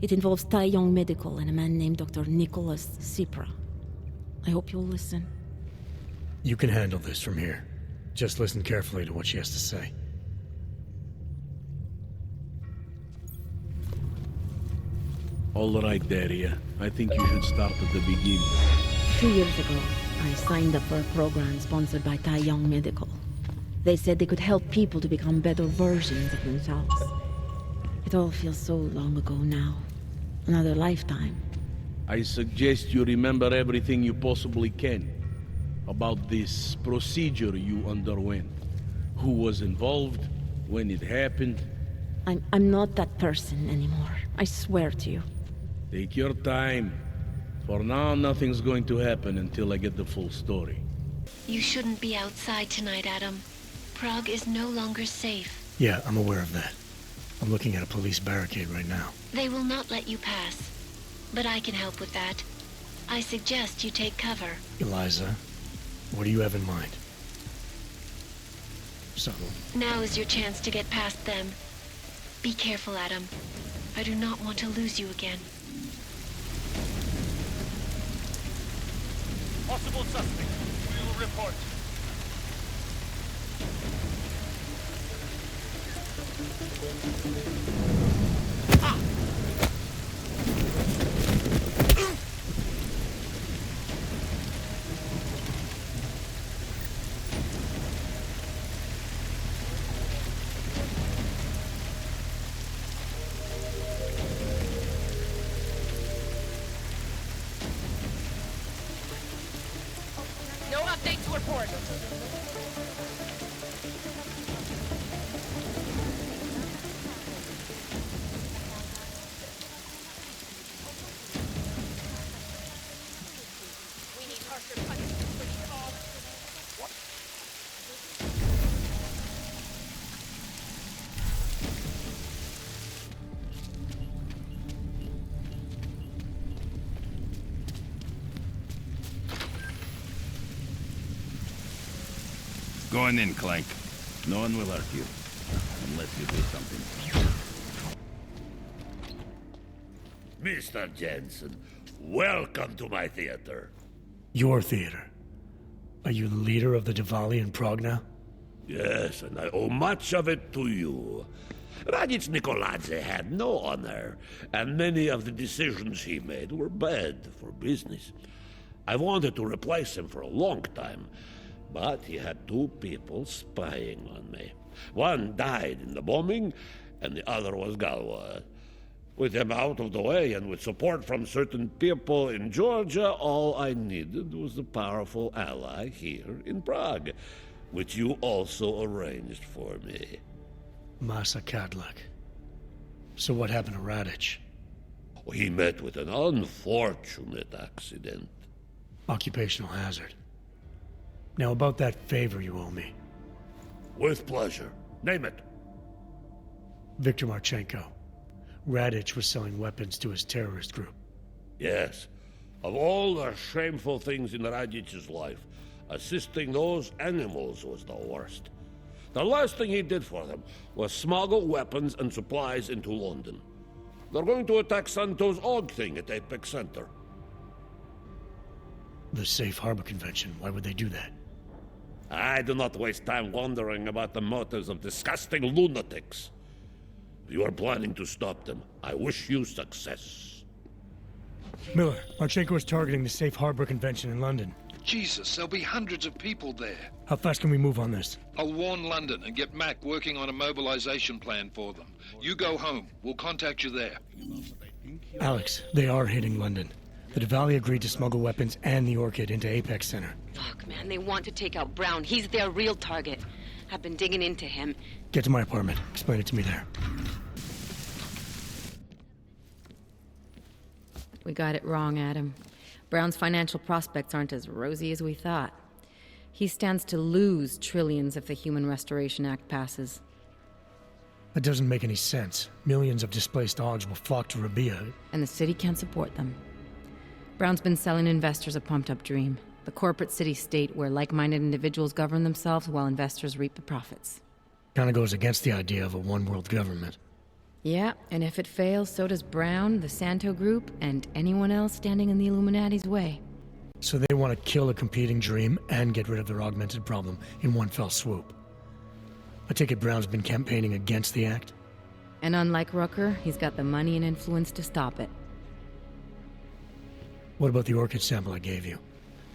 It involves Tai Young Medical and a man named Dr. Nicholas Cipra. I hope you'll listen. You can handle this from here. Just listen carefully to what she has to say. All right, Daria. I think you should start at the beginning. 2 years ago, I signed up for a program sponsored by Tai Young Medical. They said they could help people to become better versions of themselves. It all feels so long ago now. Another lifetime. I suggest you remember everything you possibly can about this procedure you underwent. Who was involved, when it happened. I'm not that person anymore. I swear to you. Take your time. For now, nothing's going to happen until I get the full story. You shouldn't be outside tonight, Adam. Prague is no longer safe. Yeah, I'm aware of that. I'm looking at a police barricade right now. They will not let you pass. But I can help with that. I suggest you take cover. Eliza, what do you have in mind? Subtle. Now is your chance to get past them. Be careful, Adam. I do not want to lose you again. Possible suspect. We will report. No update to report. We need harsher punishment for these dogs. What? Go on in, Clank. No one will hurt you. Unless you do something. Mr. Jensen, Welcome to my theater. Your theater? Are you the leader of the Diwali in Prague now? Yes, and I owe much of it to you. Radich Nikoladze had no honor, and many of the decisions he made were bad for business. I wanted to replace him for a long time, but he had two people spying on me. One died in the bombing, and the other was Galwa. With him out of the way, and with support from certain people in Georgia, all I needed was a powerful ally here in Prague, which you also arranged for me. Masa Kadlak. So what happened to Radich? He met with an unfortunate accident. Occupational hazard. Now about that favor you owe me. With pleasure. Name it. Viktor Marchenko. Radich was selling weapons to his terrorist group. Yes. Of all the shameful things in Radich's life, assisting those animals was the worst. The last thing he did for them was smuggle weapons and supplies into London. They're going to attack Santo's AUG thing at Apex Center. The Safe Harbor Convention, why would they do that? I do not waste time wondering about the motives of disgusting lunatics. If you are planning to stop them, I wish you success. Miller, Marchenko is targeting the Safe Harbor Convention in London. Jesus, there'll be hundreds of people there. How fast can we move on this? I'll warn London and get Mac working on a mobilization plan for them. You go home. We'll contact you there. Alex, they are hitting London. The Diwali agreed to smuggle weapons and the Orchid into Apex Center. Fuck, man, they want to take out Brown. He's their real target. I've been digging into him. Get to my apartment. Explain it to me there. We got it wrong, Adam. Brown's financial prospects aren't as rosy as we thought. He stands to lose trillions if the Human Restoration Act passes. That doesn't make any sense. Millions of displaced augs will flock to Rabia. And the city can't support them. Brown's been selling investors a pumped-up dream. The corporate city-state where like-minded individuals govern themselves while investors reap the profits. Kinda goes against the idea of a one-world government. Yeah, and if it fails, so does Brown, the Santo Group, and anyone else standing in the Illuminati's way. So they want to kill a competing dream and get rid of their augmented problem in one fell swoop. I take it Brown's been campaigning against the act? And unlike Rucker, he's got the money and influence to stop it. What about the Orchid sample I gave you?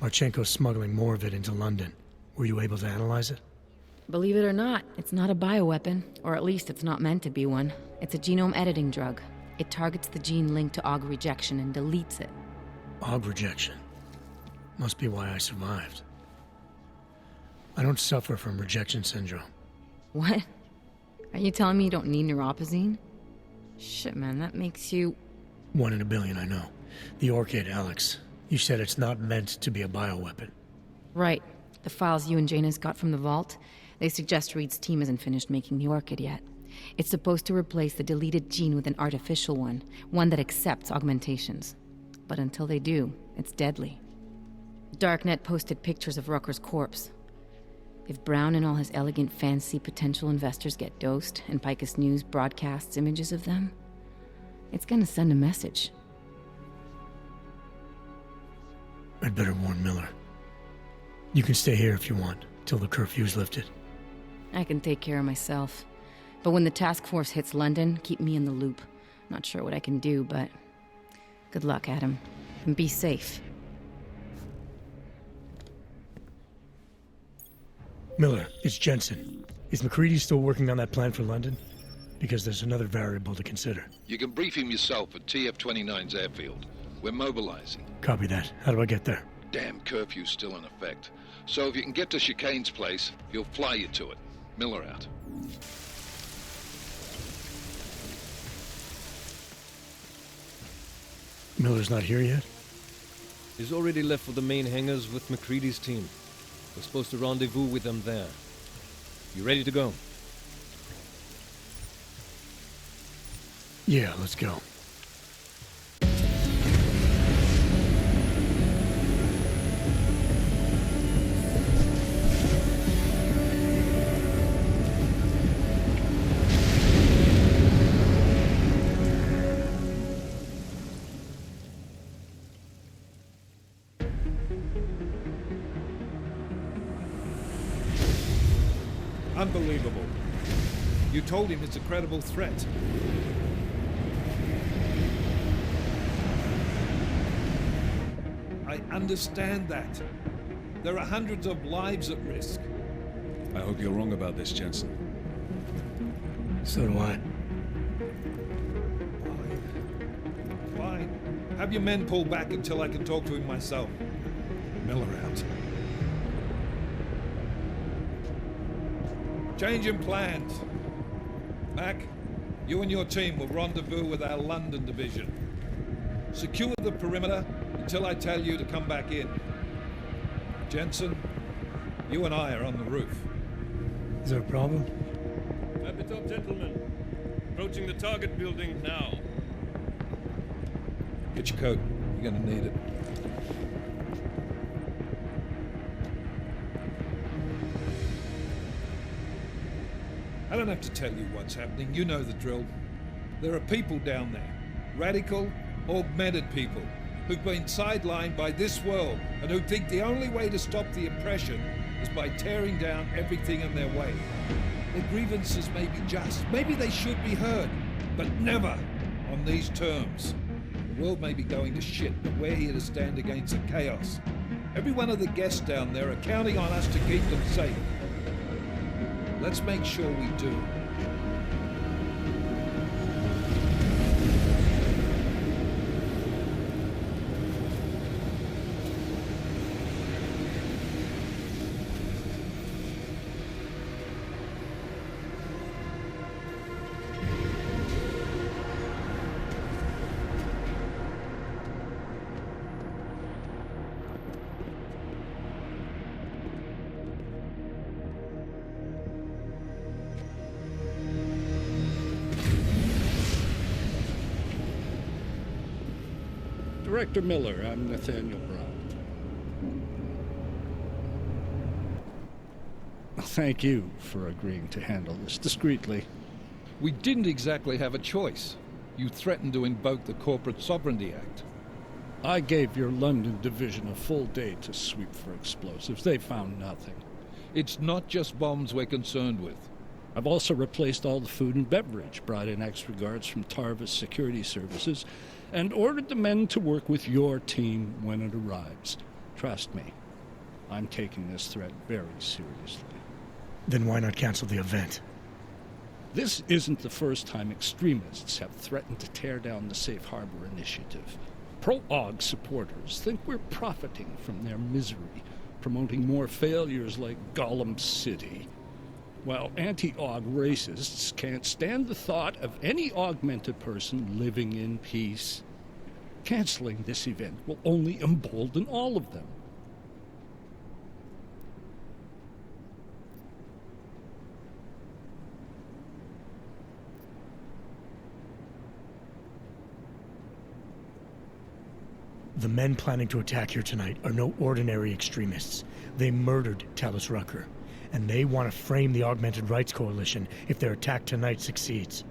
Marchenko's smuggling more of it into London. Were you able to analyze it? Believe it or not, it's not a bioweapon, or at least it's not meant to be one. It's a genome editing drug. It targets the gene linked to AUG rejection and deletes it. AUG rejection? Must be why I survived. I don't suffer from rejection syndrome. What? Are you telling me you don't need neuropozyne? Shit, man, that makes you... 1 in a billion, I know. The Orchid, Alex. You said it's not meant to be a bioweapon. Right. The files you and Janus got from the vault, they suggest Reed's team isn't finished making the Orchid yet. It's supposed to replace the deleted gene with an artificial one that accepts augmentations. But until they do, it's deadly. Darknet posted pictures of Rucker's corpse. If Brown and all his elegant fancy potential investors get dosed, and Picus News broadcasts images of them, it's gonna send a message. I'd better warn Miller. You can stay here if you want, till the curfew's lifted. I can take care of myself. But when the task force hits London, keep me in the loop. Not sure what I can do, but... good luck, Adam. And be safe. Miller, it's Jensen. Is McCready still working on that plan for London? Because there's another variable to consider. You can brief him yourself at TF29's airfield. We're mobilizing. Copy that. How do I get there? Damn curfew's still in effect. So if you can get to Chicane's place, he'll fly you to it. Miller out. Miller's not here yet? He's already left for the main hangars with McCready's team. We're supposed to rendezvous with them there. You ready to go? Yeah, let's go. Unbelievable. You told him it's a credible threat. I understand that. There are hundreds of lives at risk. I hope you're wrong about this, Jensen. So do I. Fine. Have your men pull back until I can talk to him myself. Miller out. Changing plans. Mac, you and your team will rendezvous with our London division. Secure the perimeter until I tell you to come back in. Jensen, you and I are on the roof. Is there a problem? At the top, gentlemen. Approaching the target building now. Get your coat. You're gonna need it. I don't have to tell you what's happening. You know the drill. There are people down there. Radical, augmented people who've been sidelined by this world and who think the only way to stop the oppression is by tearing down everything in their way. Their grievances may be just. Maybe they should be heard, but never on these terms. The world may be going to shit, but we're here to stand against the chaos. Every one of the guests down there are counting on us to keep them safe. Let's make sure we do. Director Miller, I'm Nathaniel Brown. Thank you for agreeing to handle this discreetly. We didn't exactly have a choice. You threatened to invoke the Corporate Sovereignty Act. I gave your London division a full day to sweep for explosives. They found nothing. It's not just bombs we're concerned with. I've also replaced all the food and beverage, brought in extra guards from Tarvis Security Services, and ordered the men to work with your team when it arrives. Trust me, I'm taking this threat very seriously. Then why not cancel the event? This isn't the first time extremists have threatened to tear down the Safe Harbor Initiative. Pro-AUG supporters think we're profiting from their misery, promoting more failures like Gollum City, while anti-AUG racists can't stand the thought of any augmented person living in peace. Canceling this event will only embolden all of them. The men planning to attack here tonight are no ordinary extremists. They murdered Talus Rucker, and they want to frame the Augmented Rights Coalition if their attack tonight succeeds.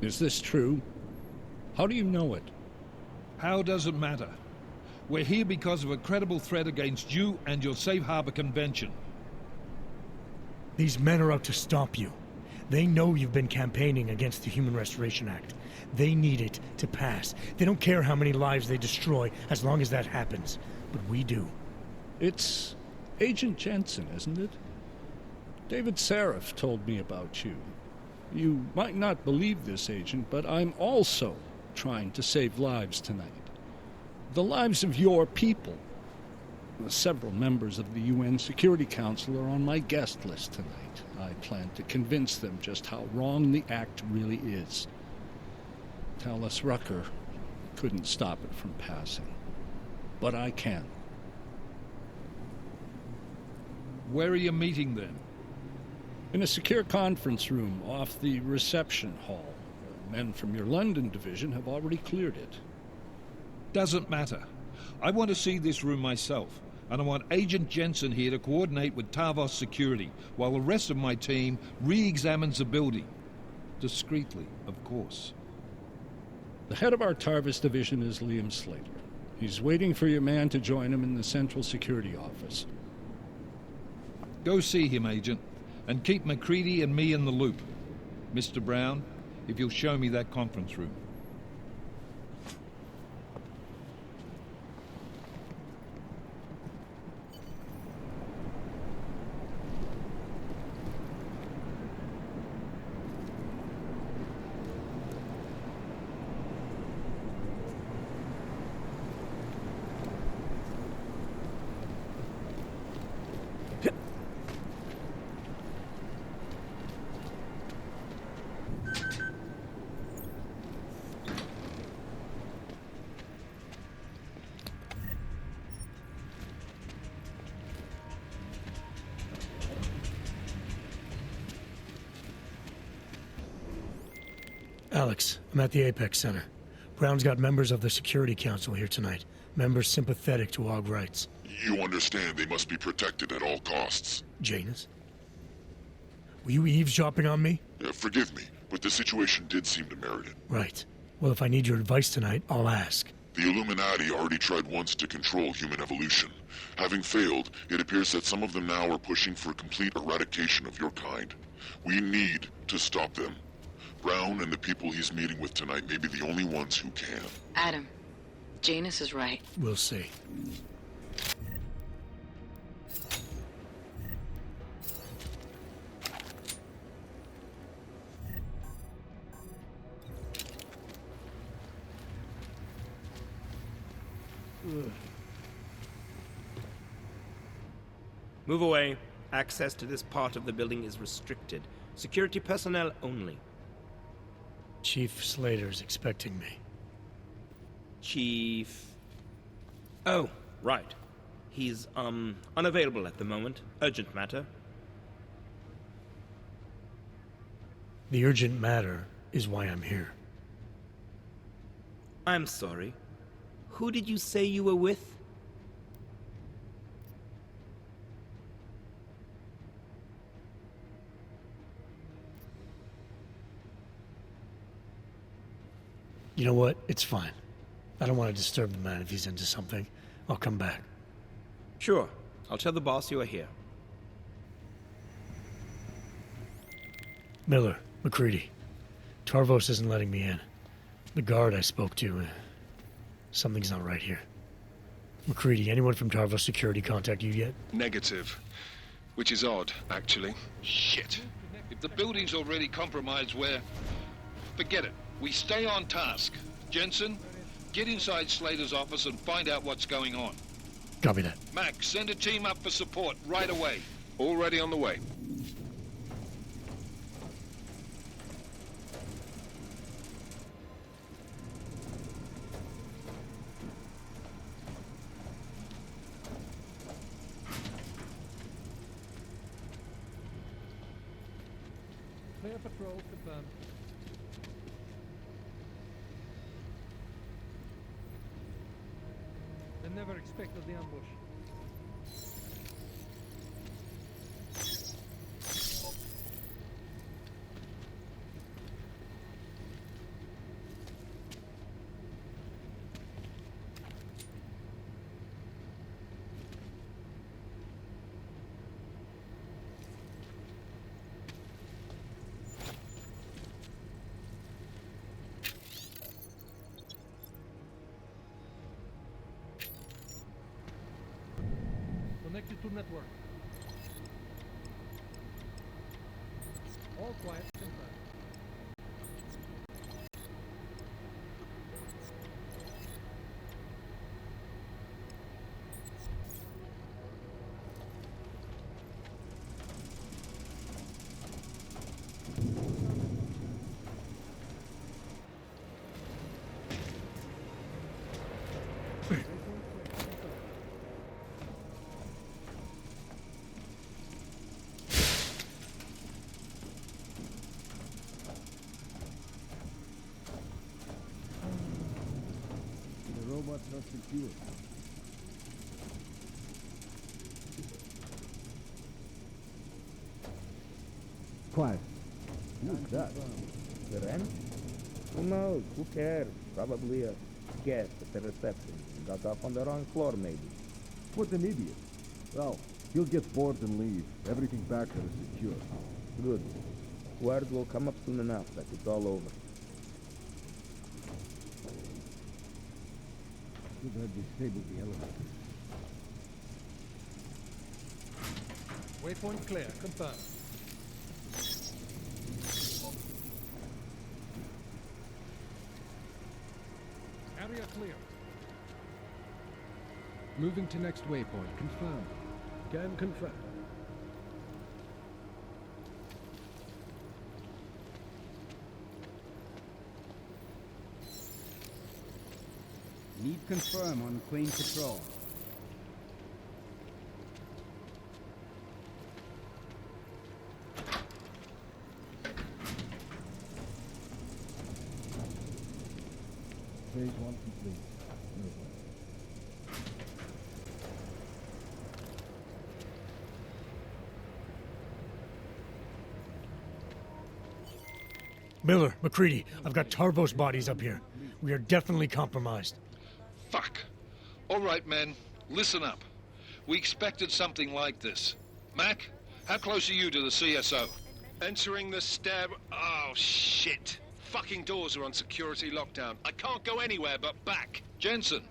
Is this true? How do you know it? How does it matter? We're here because of a credible threat against you and your Safe Harbor Convention. These men are out to stop you. They know you've been campaigning against the Human Restoration Act. They need it to pass. They don't care how many lives they destroy, as long as that happens. But we do. It's Agent Jensen, isn't it? David Seraph told me about you. You might not believe this, Agent, but I'm also trying to save lives tonight. The lives of your people. Several members of the UN Security Council are on my guest list tonight. I plan to convince them just how wrong the act really is. Talus Rucker couldn't stop it from passing. But I can. Where are you meeting them? In a secure conference room off the reception hall. Men from your London division have already cleared it. Doesn't matter. I want to see this room myself, and I want Agent Jensen here to coordinate with Tarvos Security, while the rest of my team re-examines the building. Discreetly, of course. The head of our Tarvis division is Liam Slater. He's waiting for your man to join him in the Central Security Office. Go see him, Agent. And keep McCready and me in the loop. Mr. Brown, if you'll show me that conference room. Alex, I'm at the Apex Center. Brown's got members of the Security Council here tonight. Members sympathetic to AUG rights. You understand they must be protected at all costs. Janus? Were you eavesdropping on me? Forgive me, but the situation did seem to merit it. Right. Well, if I need your advice tonight, I'll ask. The Illuminati already tried once to control human evolution. Having failed, it appears that some of them now are pushing for a complete eradication of your kind. We need to stop them. Brown and the people he's meeting with tonight may be the only ones who can. Adam, Janus is right. We'll see. Move away. Access to this part of the building is restricted. Security personnel only. Chief Slater's expecting me. Chief... Oh, right. He's, unavailable at the moment. Urgent matter. The urgent matter is why I'm here. I'm sorry. Who did you say you were with? You know what? It's fine. I don't want to disturb the man if he's into something. I'll come back. Sure. I'll tell the boss you are here. Miller, McCready. Tarvos isn't letting me in. The guard I spoke to, something's not right here. McCready, anyone from Tarvos Security contact you yet? Negative. Which is odd, actually. Shit. If the building's already compromised, forget it. We stay on task. Jensen, get inside Slater's office and find out what's going on. Copy that. Max, send a team up for support right away. Already on the way. Clear patrol, confirmed. They never expected the ambush. Connected to network. All quiet. Robots are secure. Quiet. Who's that? The rent? Who knows? Who cares? Probably a guest at the reception. Got off on the wrong floor, maybe. What an idiot. Well, He'll get bored and leave. Everything back there is secure. Good. Word will come up soon enough that it's all over. Should have disabled the elevator. Waypoint clear. Confirmed. Area clear. Moving to next waypoint. Confirmed. Can confirm. Need confirm on Queen Patrol. Phase 1 complete. Miller, McCready, I've got Tarbo's bodies up here. We are definitely compromised. Fuck. All right, men. Listen up. We expected something like this. Mac, how close are you to the CSO? Entering the stair... Oh, shit. Fucking doors are on security lockdown. I can't go anywhere but back. Jensen,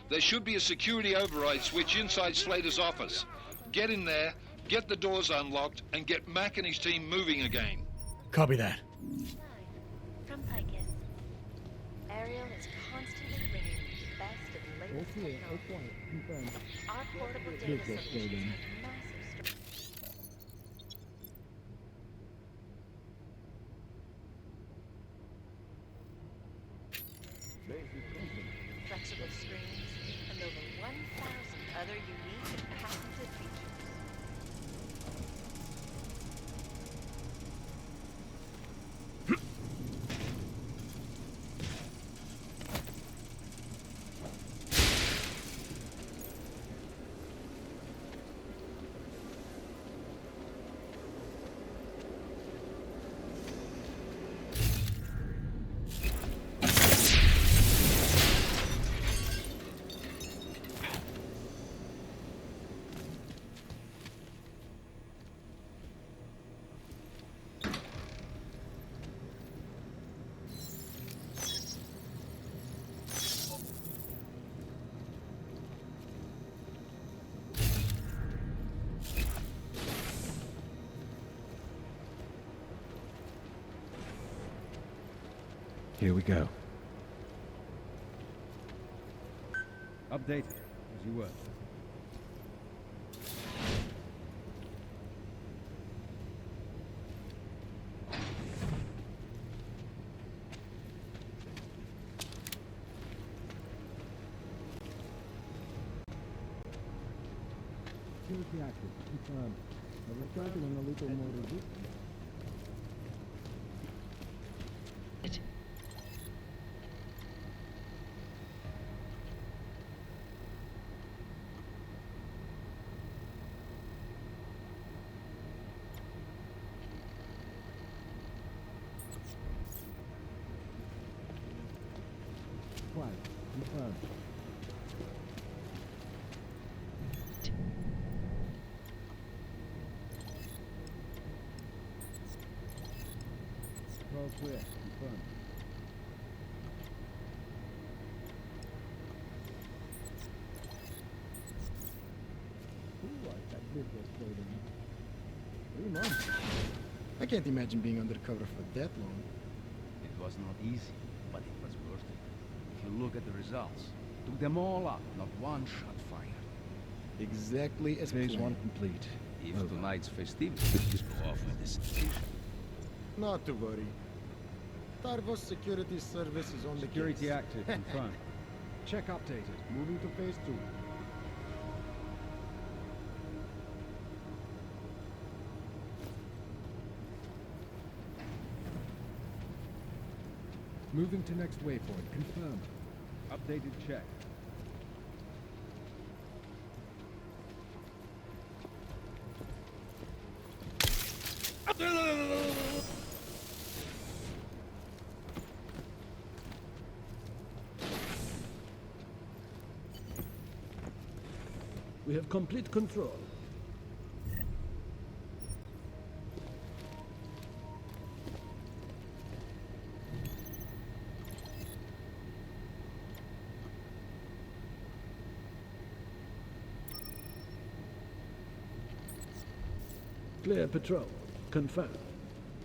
there should be a security override switch inside Slater's office. Get in there, get the doors unlocked, and get Mac and his team moving again. Copy that. From Picus. Ariel is constantly bringing the best of latest technology. Confirmed. Our portable data solutions have massive flexible screens and over 1,000 other unique and patented features. Here we go. Update as you were. Security active. Confirmed. We're starting on a little more resistance. Quiet. Confirmed. All clear. Confirmed. Ooh, I got business waiting. 3 months. I can't imagine being undercover for that long. It was not easy, but it was worth it. If you look at the results, took them all out, not one shot fired. Exactly as Phase planned. 1 complete. If tonight's festivities go off with this decision. Not to worry. Tarvos Security Service is on Security the case. active. Confirmed. Check updated. Moving to phase 2. Moving to next waypoint. Confirmed. Updated check. We have complete control. clear patrol. Confirm.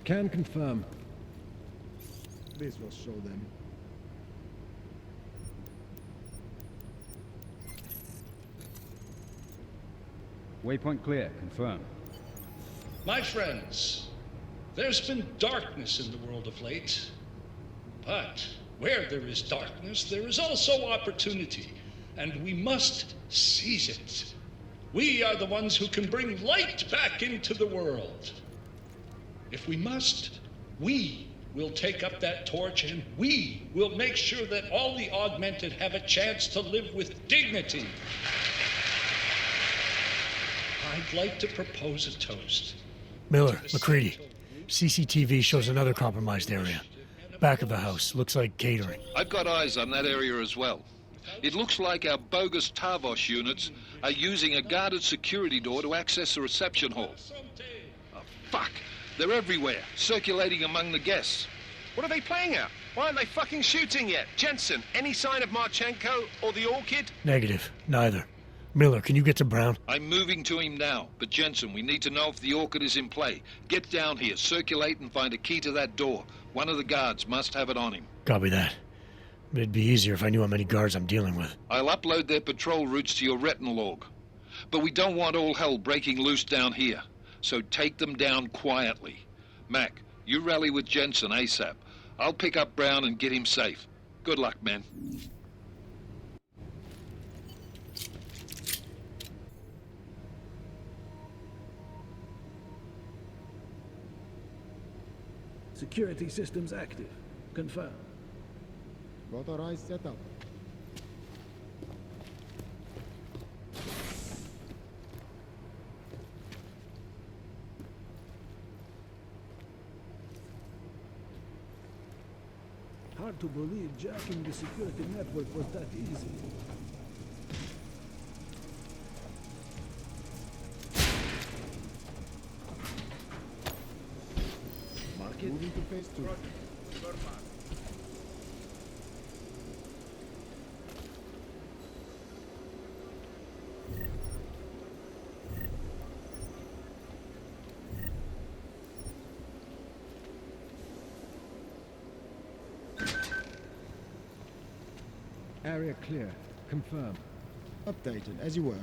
Can confirm. This will show them. Waypoint clear. Confirm. My friends, there's been darkness in the world of late. But where there is darkness, there is also opportunity, and we must seize it. We are the ones who can bring light back into the world. If we must, we will take up that torch, and we will make sure that all the augmented have a chance to live with dignity. I'd like to propose a toast. Miller, McCready. CCTV shows another compromised area. Back of the house. Looks like catering. I've got eyes on that area as well. It looks like our bogus Tavos units are using a guarded security door to access the reception hall. Oh, fuck. They're everywhere, circulating among the guests. What are they playing at? Why aren't they fucking shooting yet? Jensen, any sign of Marchenko or the Orchid? Negative. Neither. Miller, can you get to Brown? I'm moving to him now. But Jensen, we need to know if the Orchid is in play. Get down here, circulate and find a key to that door. One of the guards must have it on him. Copy that. But it'd be easier if I knew how many guards I'm dealing with. I'll upload their patrol routes to your retinal log. But we don't want all hell breaking loose down here. So take them down quietly. Mac, you rally with Jensen ASAP. I'll pick up Brown and get him safe. Good luck, man. Security systems active. Confirm. Authorized setup. Hard to believe jacking the security network was that easy. Moving to phase 2. Area clear. Confirm. Updated, as you were.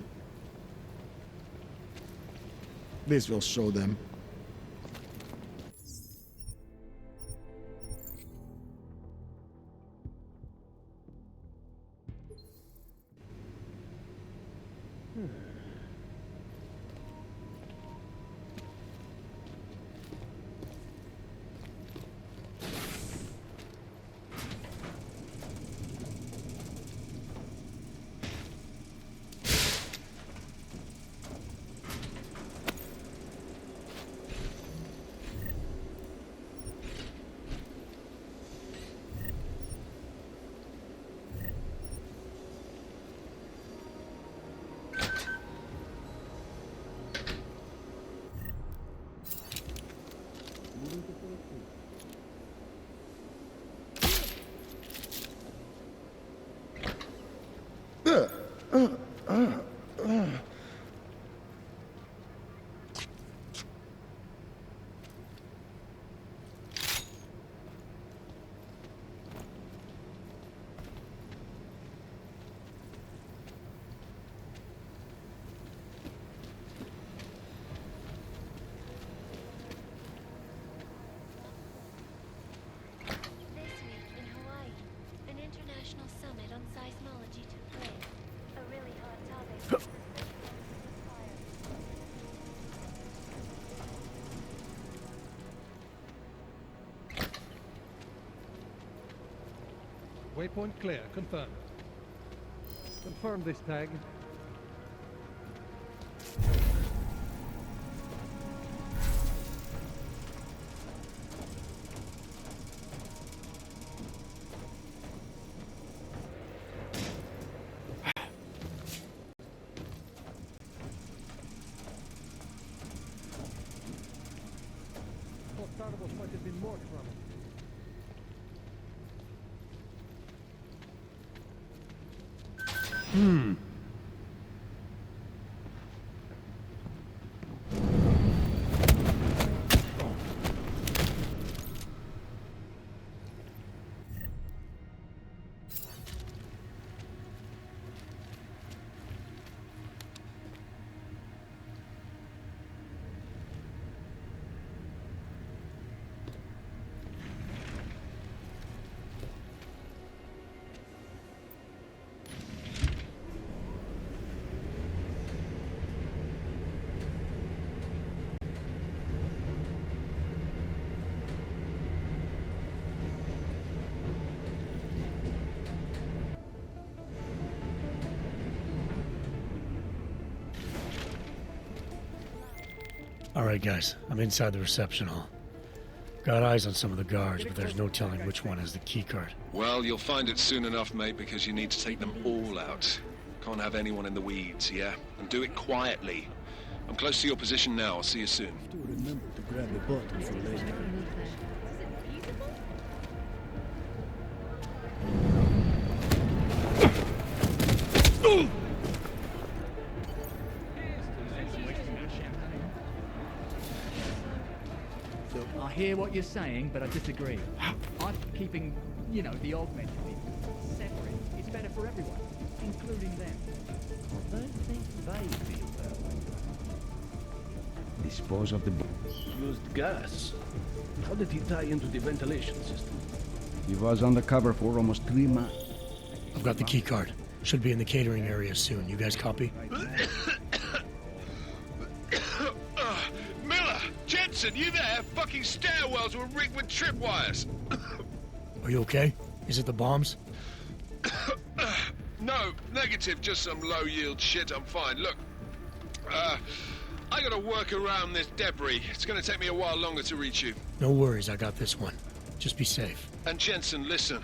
This will show them. Waypoint clear. Confirm. Confirm this tag. Might have been more trouble. Alright, guys. I'm inside the reception hall. Got eyes on some of the guards, but there's no telling which one has the keycard. Well, you'll find it soon enough, mate, because you need to take them all out. Can't have anyone in the weeds, yeah? And do it quietly. I'm close to your position now. I'll see you soon. Do remember to grab the bottle for later. So I hear what you're saying, but I disagree. I'm keeping, you know, the augmented people separate. It's better for everyone, including them. I don't think they feel that way. Dispose of the... Used gas. How did he tie into the ventilation system? He was undercover for almost 3 months. I've got the keycard. Should be in the catering area soon. You guys copy? Miller! Jensen, you there? Fucking stairwells were rigged with tripwires. Are you okay? Is it the bombs? No, negative. Just some low-yield shit. I'm fine. Look, I gotta work around this debris. It's gonna take me a while longer to reach you. No worries, I got this one. Just be safe. And Jensen, listen.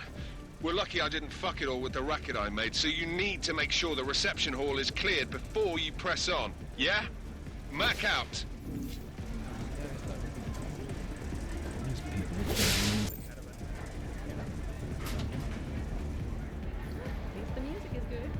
We're lucky I didn't fuck it all with the racket I made, so you need to make sure the reception hall is cleared before you press on. Yeah? Mac out. The music is good.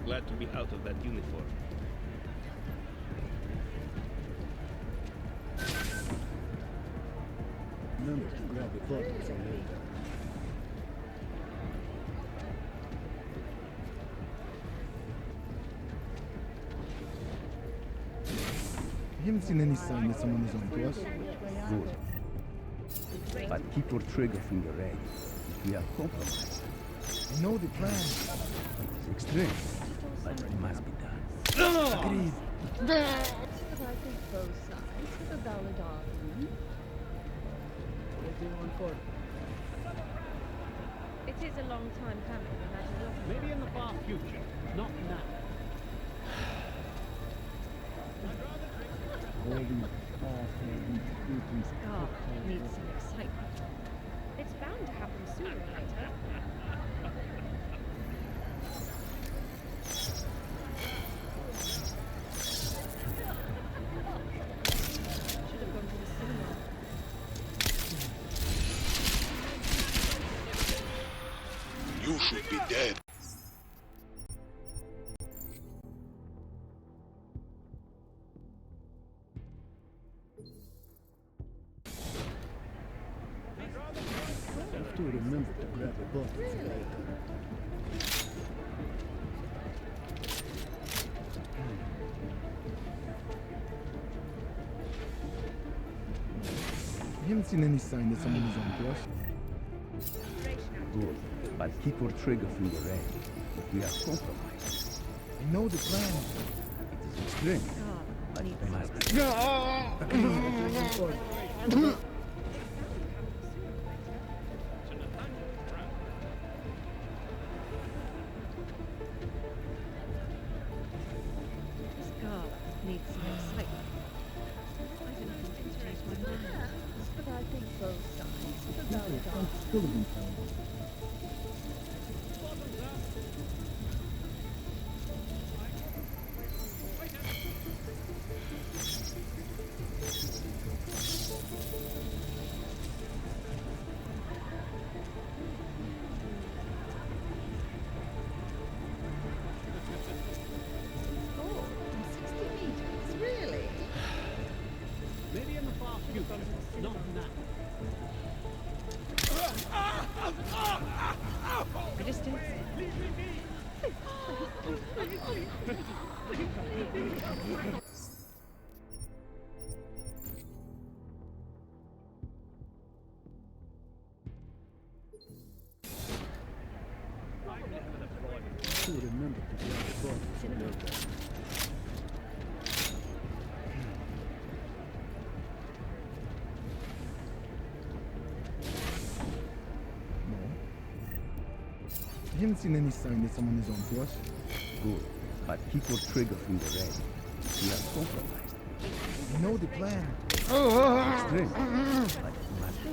Glad to be out of that uniform. Remember to grab the bottle for later. You haven't seen any sign that someone is on to us? Good. But keep your trigger finger ready. We are compromised. I know the plan. It's extreme, but it must be done. Agreed. But I think both sides have a valid argument. What do you want for? It is a long time coming, no matter what. Maybe in the far future, not now. All these half-hearted duties. God needs some excitement. It's bound to happen sooner or later. Should have gone to the cinema. You should be dead. Have to remember to grab the bottle for later. You haven't seen any sign that someone is on to us? Good. But keep your trigger finger ready. We are compromised. I know the plan. It is extreme, but it must be done. needs some excitement. I don't know if it's changed my mind, but I think both sides are valid arguments. Remember to grab the bottle for later. No. I haven't seen any sign that someone is on to us. Good, but keep your trigger finger ready. We are compromised. I know the plan. Extreme, but it must be.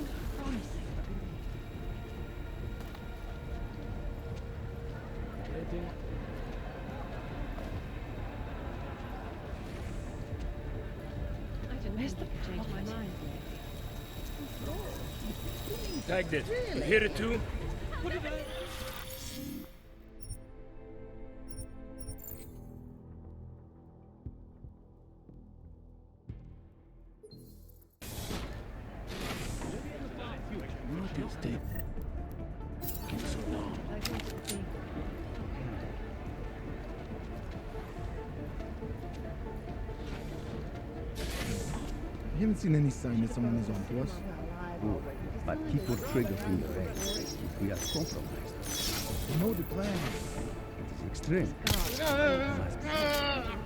Tagged it. Really? You hear it too? What did I... I haven't seen any sign that someone is on to us. Good, but keep your trigger finger ready. We are compromised. I know the plan. It is extreme.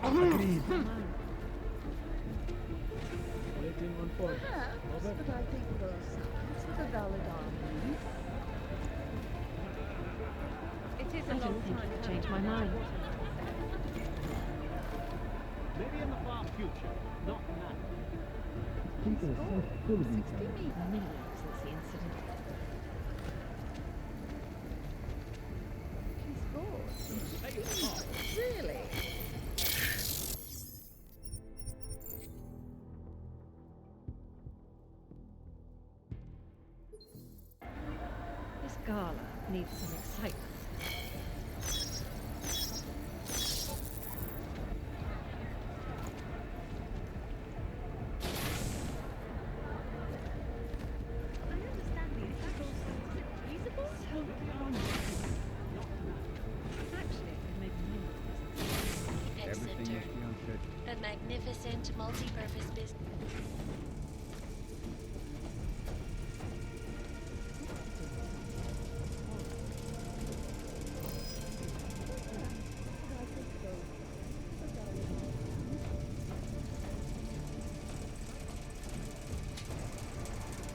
Agreed. Waiting on point. But I think both sides are valid arguments. It is a long time to change my mind. Maybe in the far future, not now. People are so full of themselves. Since the incident. Really? This gala needs some excitement. A magnificent multi-purpose business.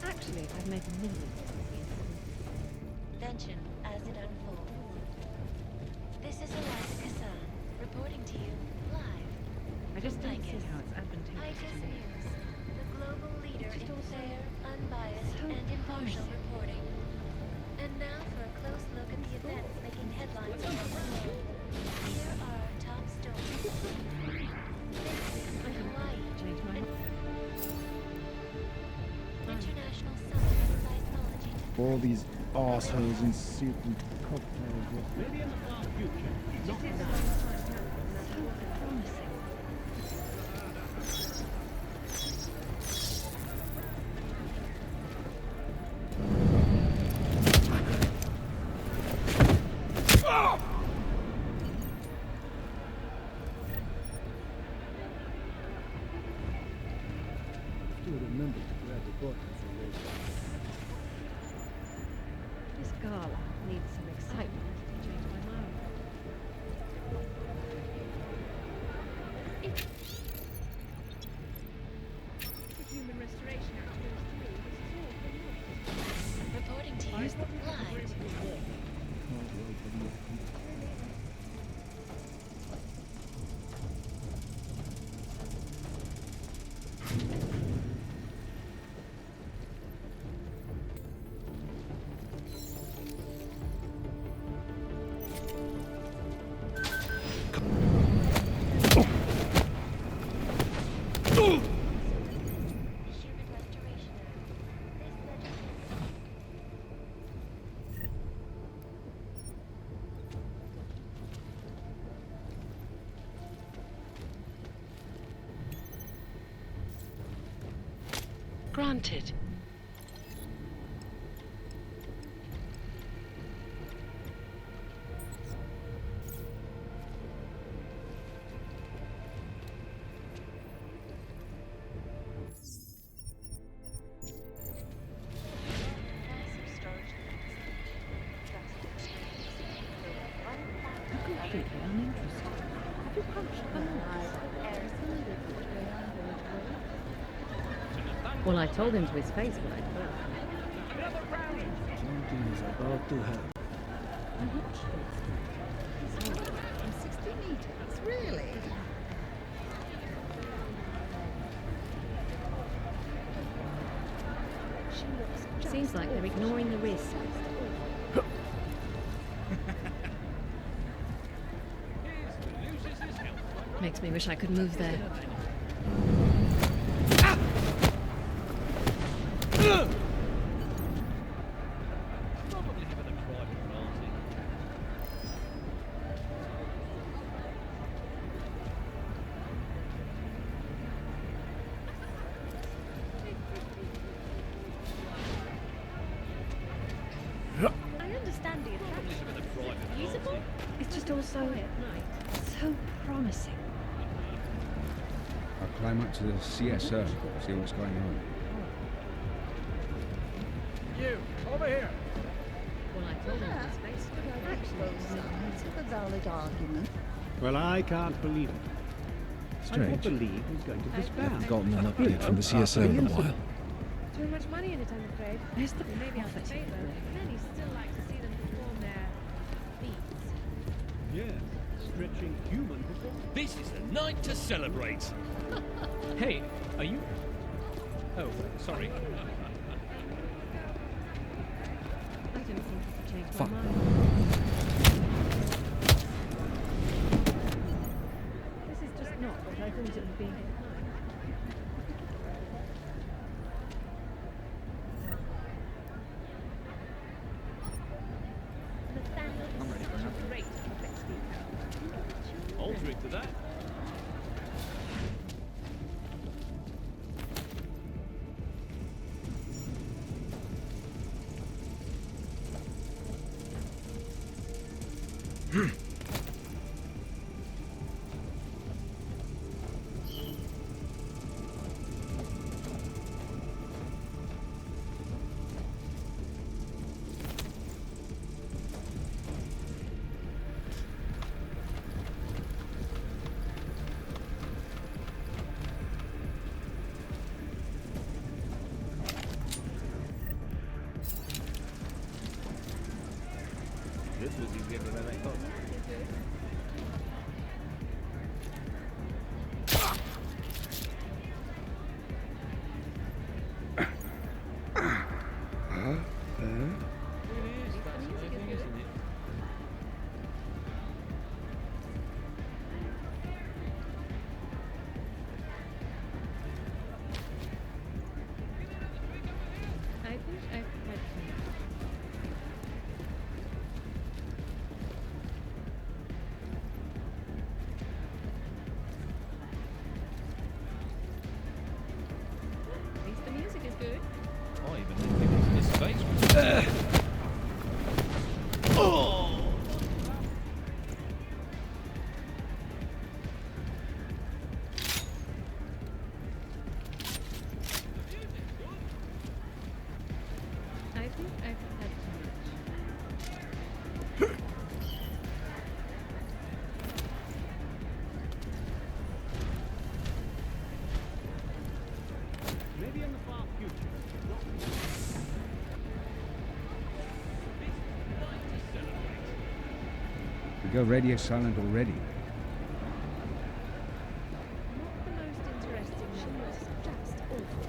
Actually, I've made millions of these. Tension as it unfolds. This is Eliza Kassan, reporting to you live. I just don't see how it's advantageous ICAS to me. News, the global leader in fair, unbiased, and impartial reporting. And now for a close look at the events making headlines around the world. Here are our top stories. This week in Hawaii, International Summit on Seismology. All these assholes in suit and cocktails. Maybe in the far future, not now. Promising. Still remember to grab the bottle for later. This gala needs some excitement to change my mind. The Human Restoration Act goes through. This is all for you. Reporting to you live. Granted. Completely uninterested. Have you punched them all? Well, I told him to his face what I'd heard. Something is about to happen. I'm not sure it's good. From 60 meters, really? Seems like they're ignoring the risk. Makes me wish I could move there. I understand the attraction. It's usable. It's just also so promising. I'll climb up to the CSO, see what's going on. You, over here. Well, I told him to his face. It's a valid argument. Well, I can't believe it. I Strange. can't believe he's going to disband. Gotten an update from the CSO in a while. Too much money in it, I'm afraid. Where's the Maybe out of profit? favour. Many still like to see them perform their feats. Yes, stretching human performance. This is a night to celebrate. Hey, are you... Oh, sorry. I don't think you could change Fuck. my mind. This is just not what I thought it would be. I'm ready for another. Great, perfect speaker. I'll drink to that. This was easier than I thought. I think I've had At least the music is good. I even didn't think his face was... Oh! I think I've had too much. Maybe in the far future. We go radio silent already. Not the most interesting numbers, just awful.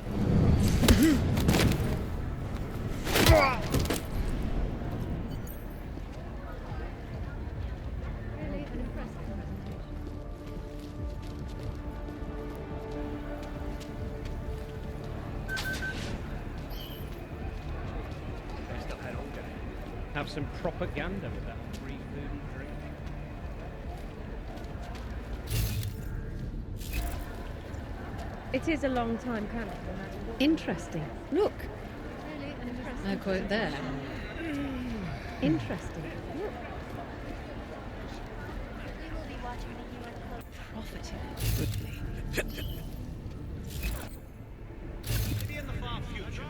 Really an impressive presentation. have some propaganda with that free food and drink. It is a long time coming. Interesting. Look. No quote there. Interesting. Look. Profiting goodly. Maybe in the far future.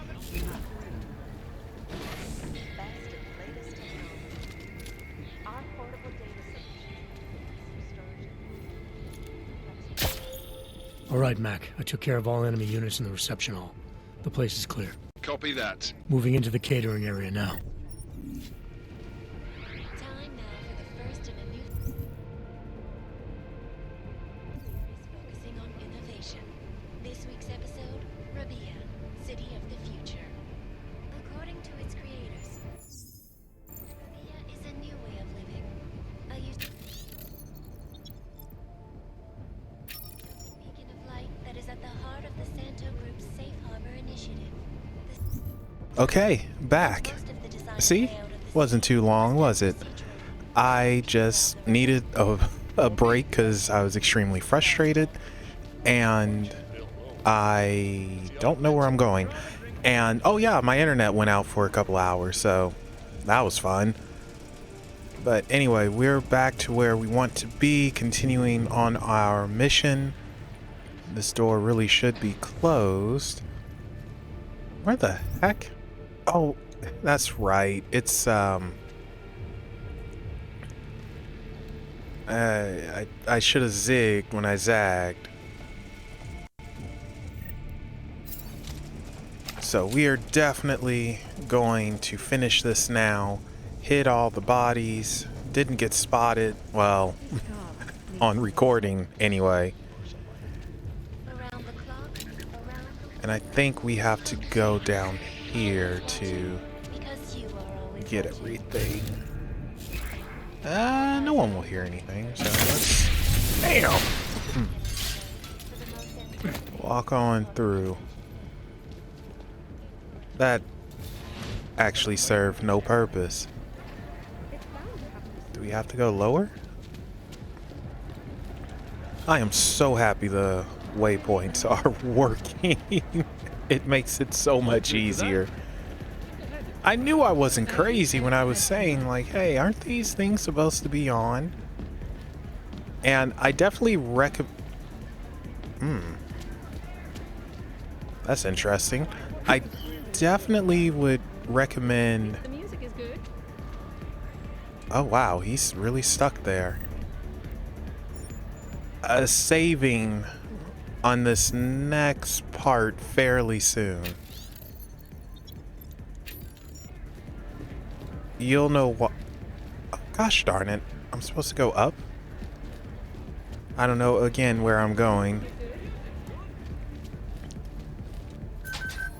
All right, Mac. I took care of all enemy units in the reception hall. The place is clear. Copy that. Moving into the catering area now. Time now for the first in a new series focusing on innovation. This week's episode, Rabia, City of the Future. According to its creators, Rabia is a new way of living. A beacon of light that is at the heart of the Santo Group's Safe Harbor initiative. Okay, back. See? Wasn't too long, was it? I just needed a break because I was extremely frustrated, and I don't know where I'm going. And, oh yeah, my internet went out for a couple hours, so that was fun. But anyway, we're back to where we want to be, continuing on our mission. This door really should be closed. Where the heck? Oh, that's right. It's, I should have zigged when I zagged. So we are definitely going to finish this now. Hit all the bodies. Didn't get spotted. Well, on recording anyway. And I think we have to go down here to get everything. No one will hear anything, so let's... Damn! Walk on through. That actually served no purpose. Do we have to go lower? I am so happy the waypoints are working. It makes it so much easier. I knew I wasn't crazy when I was saying, like, hey, aren't these things supposed to be on? And I definitely that's interesting. I definitely would recommend... The music is good. Oh, wow, he's really stuck there. Saving on this next part fairly soon. You'll know what... Oh, gosh darn it. I'm supposed to go up? I don't know, again, where I'm going.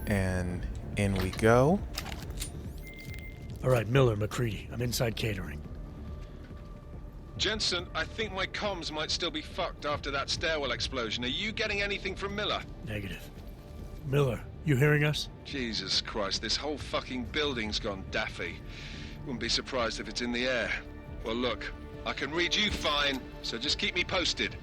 And in we go. All right, Miller, McCready. I'm inside catering. Jensen, I think my comms might still be fucked after that stairwell explosion. Are you getting anything from Miller? Negative. Miller, you hearing us? Jesus Christ, this whole fucking building's gone daffy. Wouldn't be surprised if it's in the air. Well, look, I can read you fine, so just keep me posted.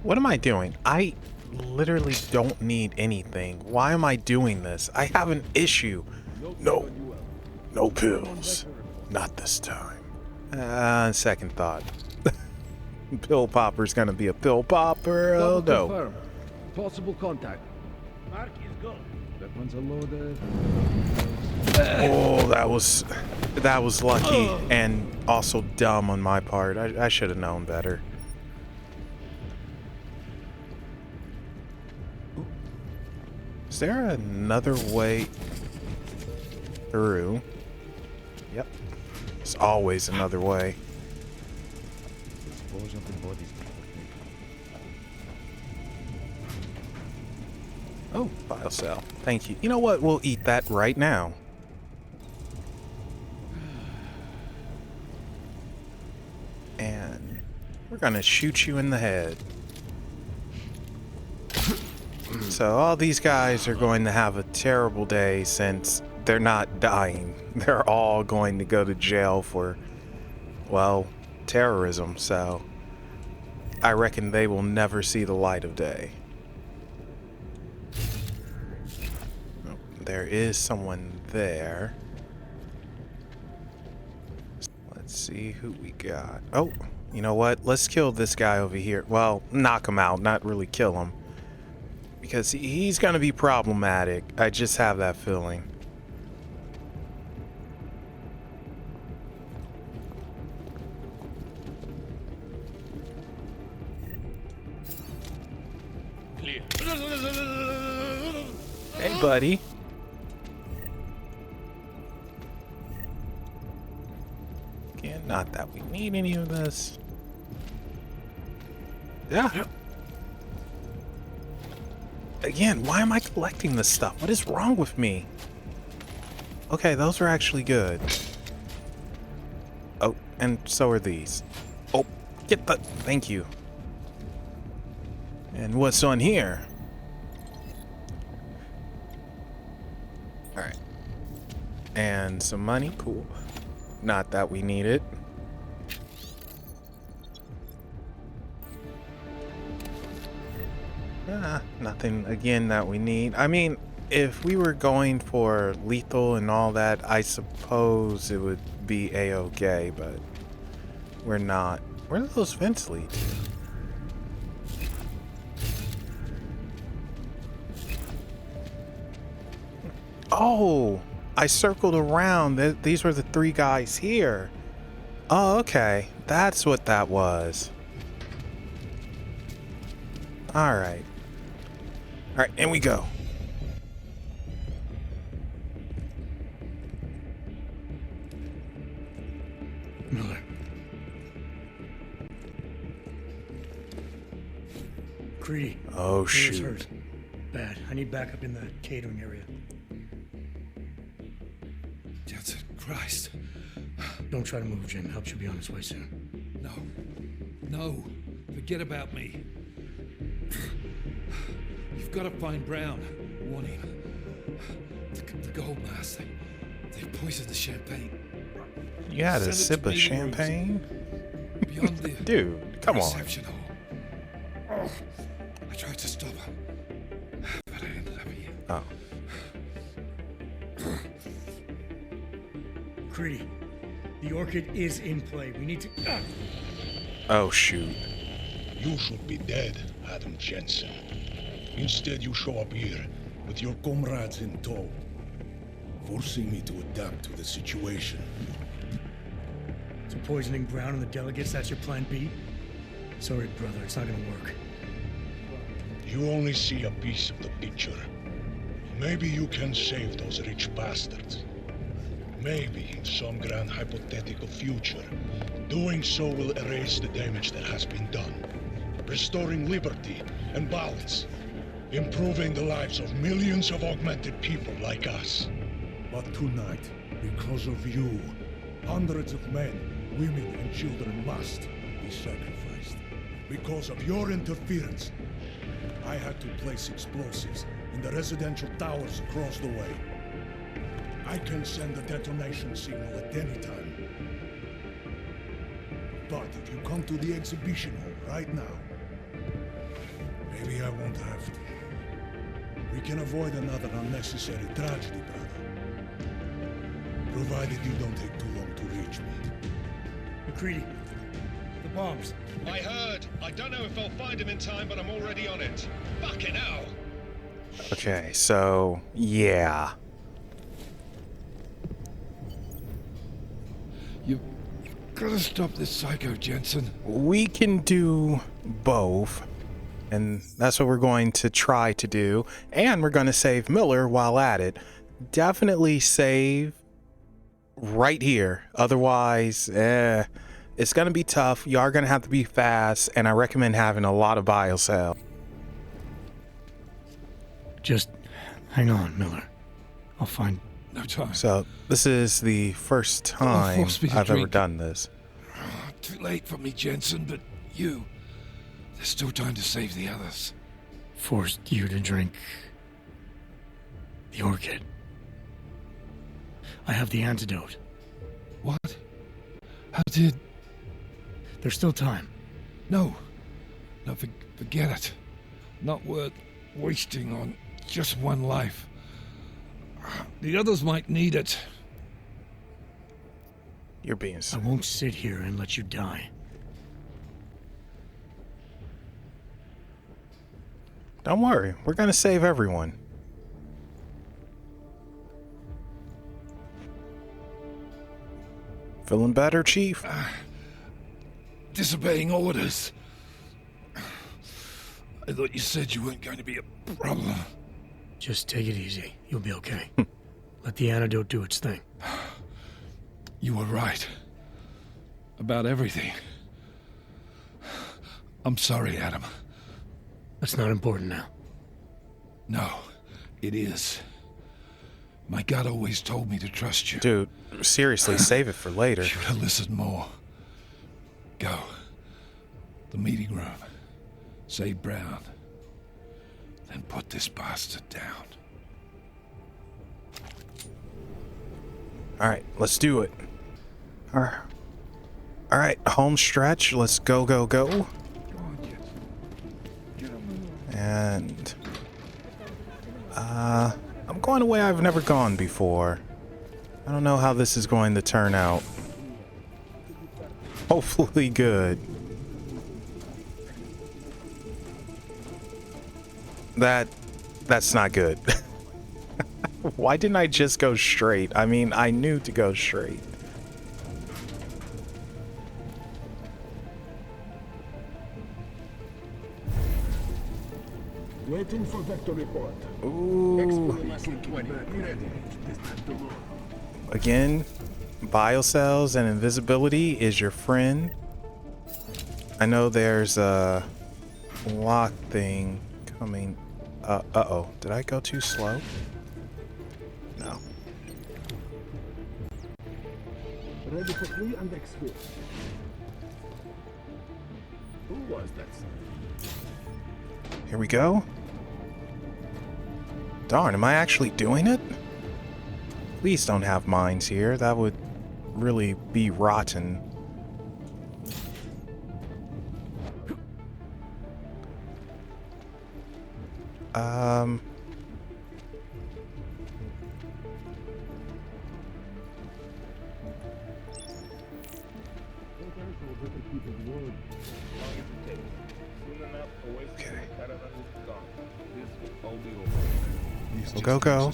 What am I doing? I literally don't need anything. Why am I doing this? I have an issue. No. No pills. Not this time. Second thought. Pill popper's gonna be a pill popper. Oh no. Confirm. Possible contact. Mark is gone. Weapons are loaded. Oh, that was lucky and also dumb on my part. I should have known better. Is there another way through? Yep. There's always another way. Oh, file cell. Thank you. You know what? We'll eat that right now. And we're gonna shoot you in the head. So all these guys are going to have a terrible day since they're not dying. They're all going to go to jail for, well, terrorism, so I reckon they will never see the light of day. Oh, there is someone there. Let's see who we got. Oh, you know what? Let's kill this guy over here. Well, knock him out, not really kill him. Because he's going to be problematic. I just have that feeling. Hey, buddy. Again, not that we need any of this. Yeah. Again, why am I collecting this stuff? What is wrong with me? Okay, those are actually good. Oh, and so are these. Oh, get the... Thank you. And what's on here? Alright. And some money. Cool. Not that we need it. Nothing, again, that we need. I mean, if we were going for lethal and all that, I suppose it would be A-okay, but we're not. Where do those vents lead to? Oh, I circled around. These were the three guys here. Oh, okay. That's what that was. Alright. Alright, in we go. Miller. Creedy. Oh, shoot. Hurt. Bad. I need backup in the catering area. Jensen, Christ. Don't try to move, Jim. Help should be on its way soon. No. Forget about me. You've got to find Brown. Warn him. The gold mask. They poisoned the champagne. You had a sip of champagne? Dude, come on. Oh, I tried to stop him, but I ended up here. Oh. Creedy, the Orchid is in play. We need to... Oh, shoot. You should be dead, Adam Jensen. Instead, you show up here with your comrades in tow, forcing me to adapt to the situation. So poisoning Brown and the delegates, that's your plan B? Sorry, brother, it's not gonna work. You only see a piece of the picture. Maybe you can save those rich bastards. Maybe in some grand hypothetical future, doing so will erase the damage that has been done, restoring liberty and balance, improving the lives of millions of augmented people like us. But tonight, because of you, hundreds of men, women and children must be sacrificed. Because of your interference, I had to place explosives in the residential towers across the way. I can send a detonation signal at any time. But if you come to the exhibition hall right now, maybe I won't have to. We can avoid another unnecessary tragedy, brother. Provided you don't take too long to reach me. McCready, the bombs. I heard. I don't know if I'll find him in time, but I'm already on it. Fucking hell. Okay, so, yeah. You've gotta stop this psycho, Jensen. We can do both. And that's what we're going to try to do. And we're going to save Miller while at it. Definitely save right here. Otherwise, it's going to be tough. You are going to have to be fast. And I recommend having a lot of biocell. Just hang on, Miller. I'll find... No time. So, this is the first time I've ever done this. Too late for me, Jensen, but you... There's still time to save the others. Forced you to drink... the Orchid. I have the antidote. What? How did... There's still time. No. No, forget it. Not worth wasting on just one life. The others might need it. You're being... I won't sit here and let you die. Don't worry, we're gonna save everyone. Feeling better, Chief? Disobeying orders. I thought you said you weren't going to be a problem. Just take it easy. You'll be okay. Let the antidote do its thing. You were right. About everything. I'm sorry, Adam. That's not important now. No, it is. My God always told me to trust you. Dude, seriously, save it for later. Should have listened more. Go. The meeting room. Save Brown. Then put this bastard down. Alright, let's do it. Alright, home stretch. Let's go, go, go. And... I'm going a way I've never gone before. I don't know how this is going to turn out. Hopefully good. That's not good. Why didn't I just go straight? I mean, I knew to go straight. Waiting for vector report. Ooh. Again, biocells and invisibility is your friend. I know there's a lock thing coming. Uh-oh. Did I go too slow? No. Ready for free and exfil. Who was that? Here we go. Darn, am I actually doing it? Please don't have mines here. That would really be rotten. Okay. Go, go.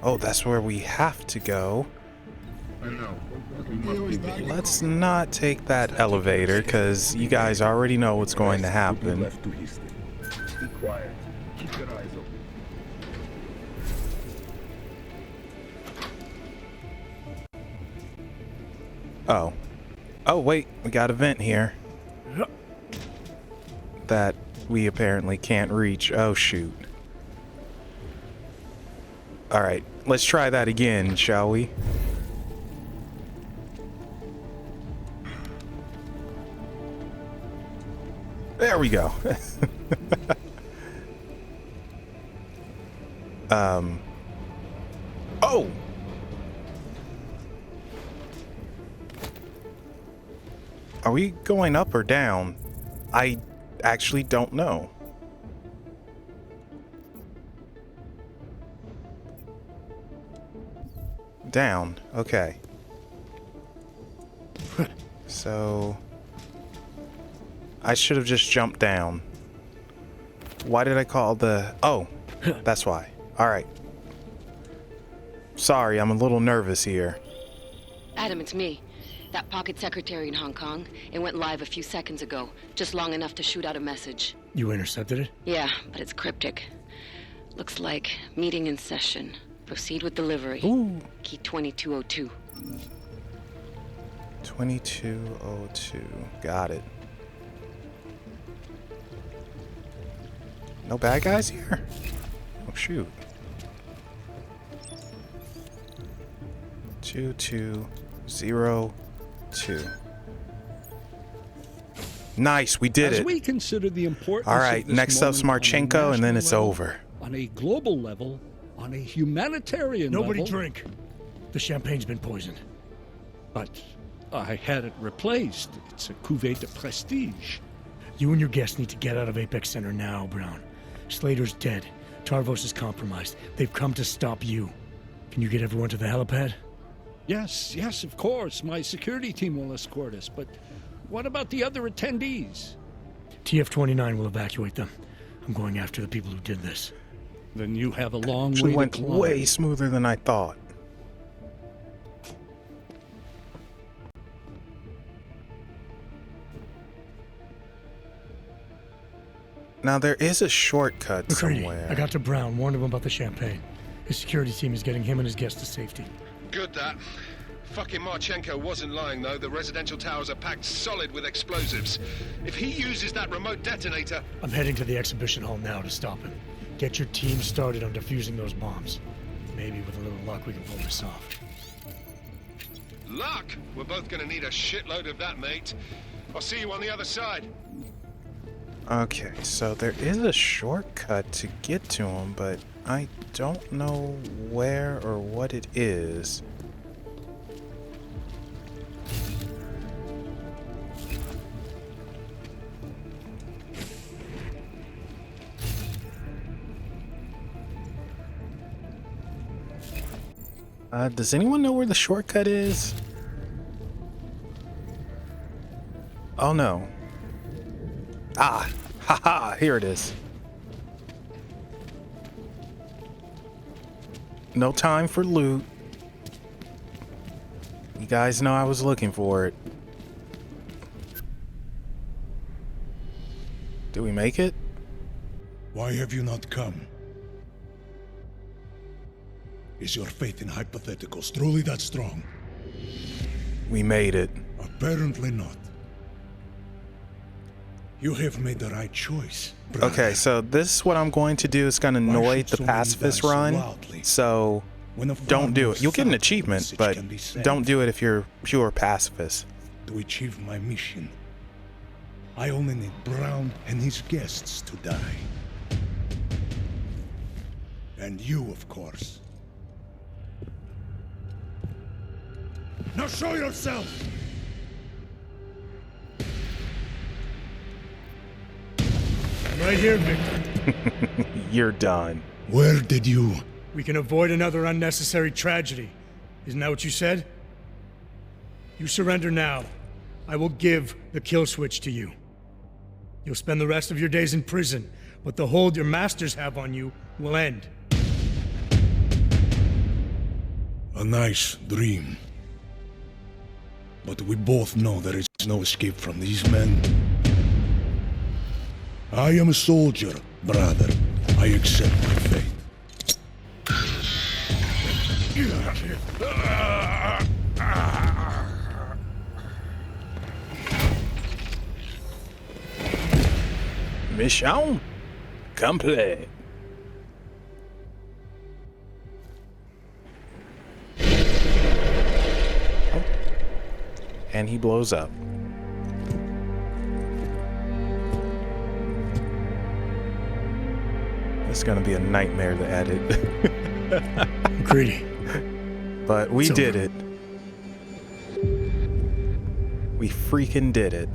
Oh, that's where we have to go. Let's not take that elevator, because you guys already know what's going to happen. Be quiet. Keep your eyes open. Oh. Oh, wait. We got a vent here. That we apparently can't reach. Oh, shoot. Alright. Let's try that again, shall we? There we go. Oh! Are we going up or down? I actually don't know. Down. Okay. So... I should have just jumped down. Why did I call the... Oh, that's why. Alright. Sorry, I'm a little nervous here. Adam, it's me. That pocket secretary in Hong Kong. It went live a few seconds ago. Just long enough to shoot out a message. You intercepted it? Yeah, but it's cryptic. Looks like meeting in session. Proceed with delivery. Ooh. Key 2202. 2202. Got it. No bad guys here? Oh, shoot. 2202. Nice, we did As it. we consider the importance all right, of this next up's moment on a Marchenko, and then national it's level, over. On a global level, On a humanitarian Nobody level... drink. The champagne's been poisoned. But I had it replaced. It's a cuvée de prestige. You and your guests need to get out of Apex Center now, Brown. Slater's dead. Tarvos is compromised. They've come to stop you. Can you get everyone to the helipad? Yes, of course. My security team will escort us. But what about the other attendees? TF29 will evacuate them. I'm going after the people who did this. Then you have a long Actually way to went climb. way smoother than I thought. Now there is a shortcut McCready, somewhere. I got to Brown, warned him about the champagne. His security team is getting him and his guests to safety. Good that. Fucking Marchenko wasn't lying, though. The residential towers are packed solid with explosives. If he uses that remote detonator... I'm heading to the exhibition hall now to stop him. Get your team started on defusing those bombs. Maybe with a little luck we can pull this off. Luck? We're both gonna need a shitload of that, mate. I'll see you on the other side. Okay, so there is a shortcut to get to him, but I don't know where or what it is. Does anyone know where the shortcut is? Oh no. Ah, haha, here it is. No time for loot. You guys know I was looking for it. Did we make it? Why have you not come? Is your faith in hypotheticals truly that strong? We made it. Apparently not. You have made the right choice, brother. Okay, so this is what I'm going to do. It's going to annoy the pacifist run. So don't do it. You'll get an achievement, but don't do it if you're pure pacifist. To achieve my mission, I only need Brown and his guests to die. And you, of course. Now show yourself! I'm right here, Victor. You're done. Where did you... We can avoid another unnecessary tragedy. Isn't that what you said? You surrender now. I will give the kill switch to you. You'll spend the rest of your days in prison, but the hold your masters have on you will end. A nice dream. But we both know there is no escape from these men. I am a soldier, brother. I accept my fate. Mission complete. And he blows up. It's gonna be a nightmare to edit. Greedy. But we did it. We freaking did it.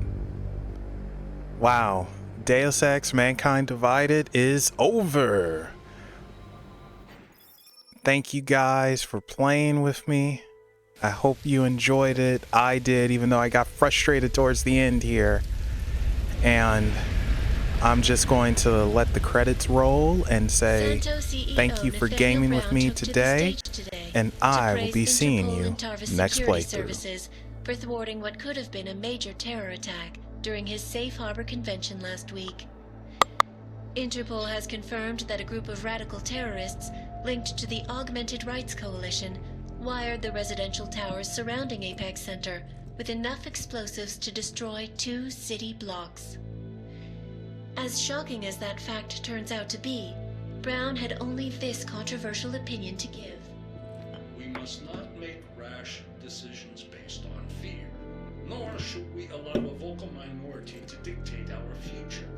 Wow. Deus Ex Mankind Divided is over. Thank you guys for playing with me. I hope you enjoyed it. I did, even though I got frustrated towards the end here. And I'm just going to let the credits roll and say thank you for gaming with me today. And I will be seeing you next playthrough. For thwarting what could have been a major terror attack during his safe harbor convention last week. Interpol has confirmed that a group of radical terrorists linked to the Augmented Rights Coalition wired the residential towers surrounding Apex Center with enough explosives to destroy 2 city blocks. As shocking as that fact turns out to be, Brown had only this controversial opinion to give. We must not make rash decisions based on fear, nor should we allow a vocal minority to dictate our future.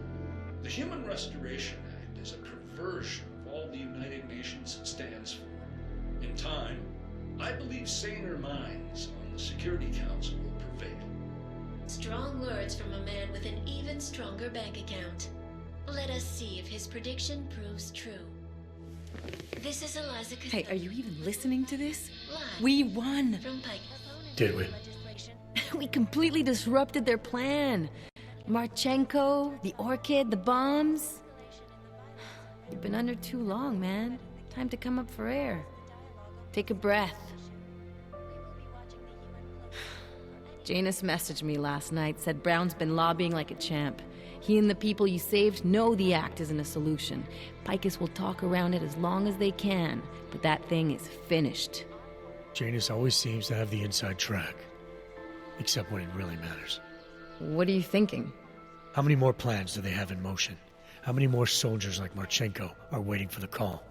The Human Restoration Act is a perversion of all the United Nations stands for. In time, I believe saner minds on the Security Council will prevail. Strong words from a man with an even stronger bank account. Let us see if his prediction proves true. This is Eliza Costello. Hey, are you even listening to this? Live We won! from Pike. Did we? We completely disrupted their plan. Marchenko, the Orchid, the bombs. You've been under too long, man. Time to come up for air. Take a breath. Janus messaged me last night, said Brown's been lobbying like a champ. He and the people you saved know the act isn't a solution. Picus will talk around it as long as they can, but that thing is finished. Janus always seems to have the inside track. Except when it really matters. What are you thinking? How many more plans do they have in motion? How many more soldiers like Marchenko are waiting for the call?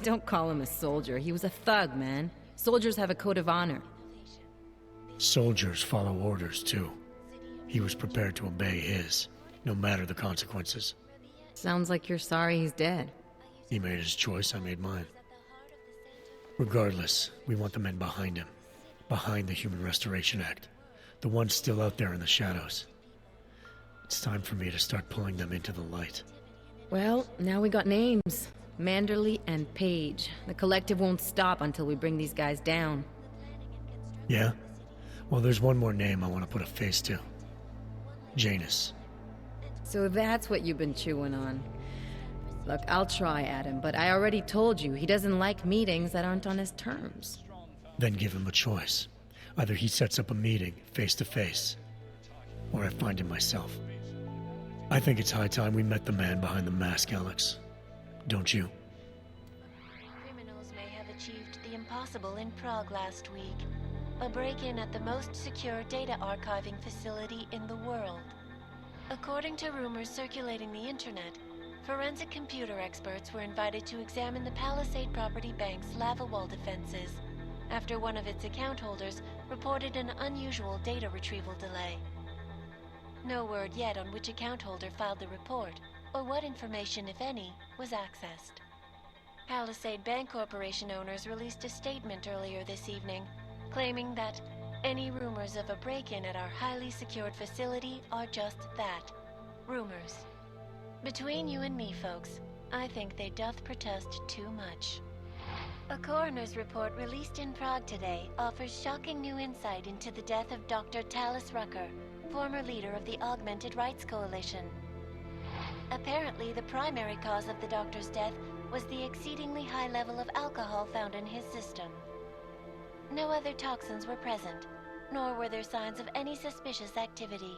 Don't call him a soldier. He was a thug, man. Soldiers have a code of honor. Soldiers follow orders, too. He was prepared to obey his, no matter the consequences. Sounds like you're sorry he's dead. He made his choice, I made mine. Regardless, we want the men behind him. Behind the Human Restoration Act. The ones still out there in the shadows. It's time for me to start pulling them into the light. Well, now we got names. Manderley and Page. The collective won't stop until we bring these guys down. Yeah? Well, there's one more name I want to put a face to. Janus. So that's what you've been chewing on. Look, I'll try, Adam, but I already told you he doesn't like meetings that aren't on his terms. Then give him a choice. Either he sets up a meeting, face to face, or I find him myself. I think it's high time we met the man behind the mask, Alex. Don't you? Criminals may have achieved the impossible in Prague last week. A break-in at the most secure data archiving facility in the world. According to rumors circulating the internet, forensic computer experts were invited to examine the Palisade Property Bank's lava wall defenses after one of its account holders reported an unusual data retrieval delay. No word yet on which account holder filed the report, or what information, if any, was accessed. Palisade Bank Corporation owners released a statement earlier this evening, claiming that any rumors of a break-in at our highly secured facility are just that, rumors. Between you and me, folks, I think they doth protest too much. A coroner's report released in Prague today offers shocking new insight into the death of Dr. Talis Rucker, former leader of the Augmented Rights Coalition. Apparently, the primary cause of the doctor's death was the exceedingly high level of alcohol found in his system. No other toxins were present, nor were there signs of any suspicious activity.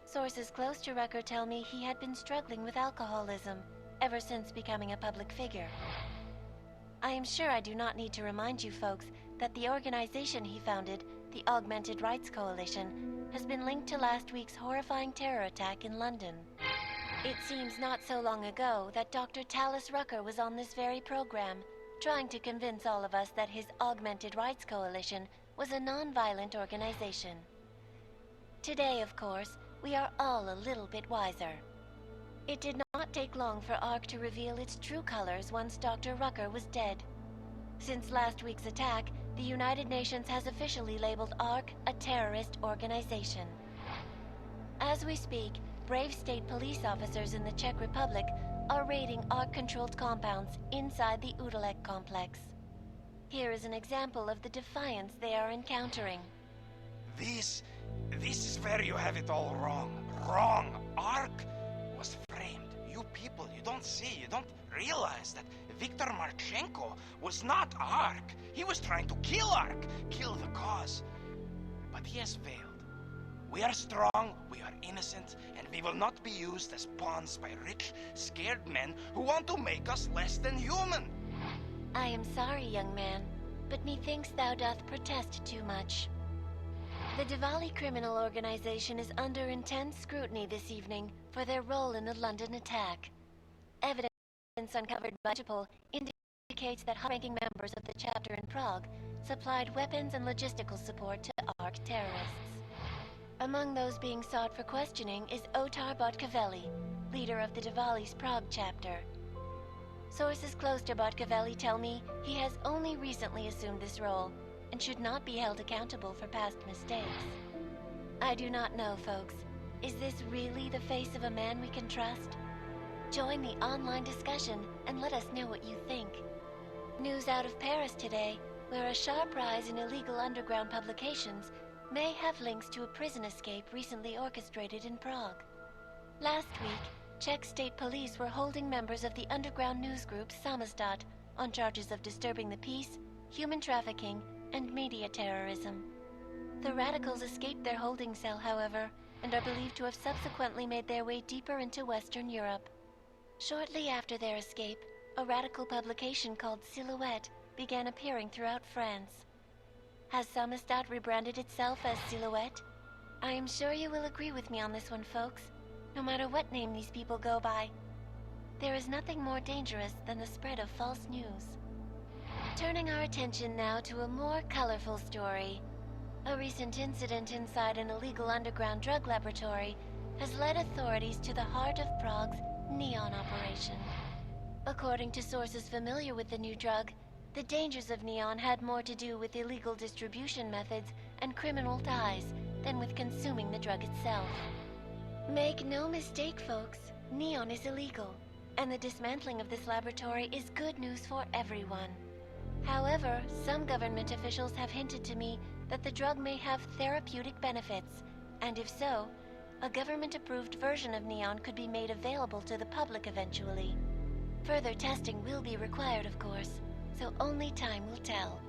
Sources close to Rucker tell me he had been struggling with alcoholism ever since becoming a public figure. I am sure I do not need to remind you folks that the organization he founded, the Augmented Rights Coalition, has been linked to last week's horrifying terror attack in London. It seems not so long ago that Dr. Talis Rucker was on this very program, trying to convince all of us that his Augmented Rights Coalition was a non-violent organization. Today, of course, we are all a little bit wiser. It did not take long for ARC to reveal its true colors once Dr. Rucker was dead. Since last week's attack, the United Nations has officially labeled ARC a terrorist organization. As we speak, brave state police officers in the Czech Republic are raiding ARC-controlled compounds inside the Udalek complex. Here is an example of the defiance they are encountering. This is where you have it all wrong. Wrong. ARC was framed. You people, you don't see, you don't realize that Viktor Marchenko was not ARC. He was trying to kill ARC, kill the cause. But he has failed. We are strong, we are innocent, and we will not be used as pawns by rich, scared men who want to make us less than human. I am sorry, young man, but methinks thou doth protest too much. The Diwali criminal organization is under intense scrutiny this evening for their role in the London attack. Evidence uncovered by Interpol indicates that high-ranking members of the chapter in Prague supplied weapons and logistical support to ARC terrorists. Among those being sought for questioning is Otar Botkavelli, leader of the Diwali's Prague chapter. Sources close to Botkavelli tell me he has only recently assumed this role and should not be held accountable for past mistakes. I do not know, folks. Is this really the face of a man we can trust? Join the online discussion and let us know what you think. News out of Paris today, where a sharp rise in illegal underground publications may have links to a prison escape recently orchestrated in Prague. Last week, Czech state police were holding members of the underground news group Samizdat on charges of disturbing the peace, human trafficking, and media terrorism. The radicals escaped their holding cell, however, and are believed to have subsequently made their way deeper into Western Europe. Shortly after their escape, a radical publication called Silhouette began appearing throughout France. Has Samizdat rebranded itself as Silhouette? I am sure you will agree with me on this one, folks, no matter what name these people go by. There is nothing more dangerous than the spread of false news. Turning our attention now to a more colorful story. A recent incident inside an illegal underground drug laboratory has led authorities to the heart of Prague's Neon operation. According to sources familiar with the new drug, the dangers of Neon had more to do with illegal distribution methods and criminal ties than with consuming the drug itself. Make no mistake, folks, Neon is illegal, and the dismantling of this laboratory is good news for everyone. However, some government officials have hinted to me that the drug may have therapeutic benefits, and if so, a government-approved version of Neon could be made available to the public eventually. Further testing will be required, of course, so only time will tell.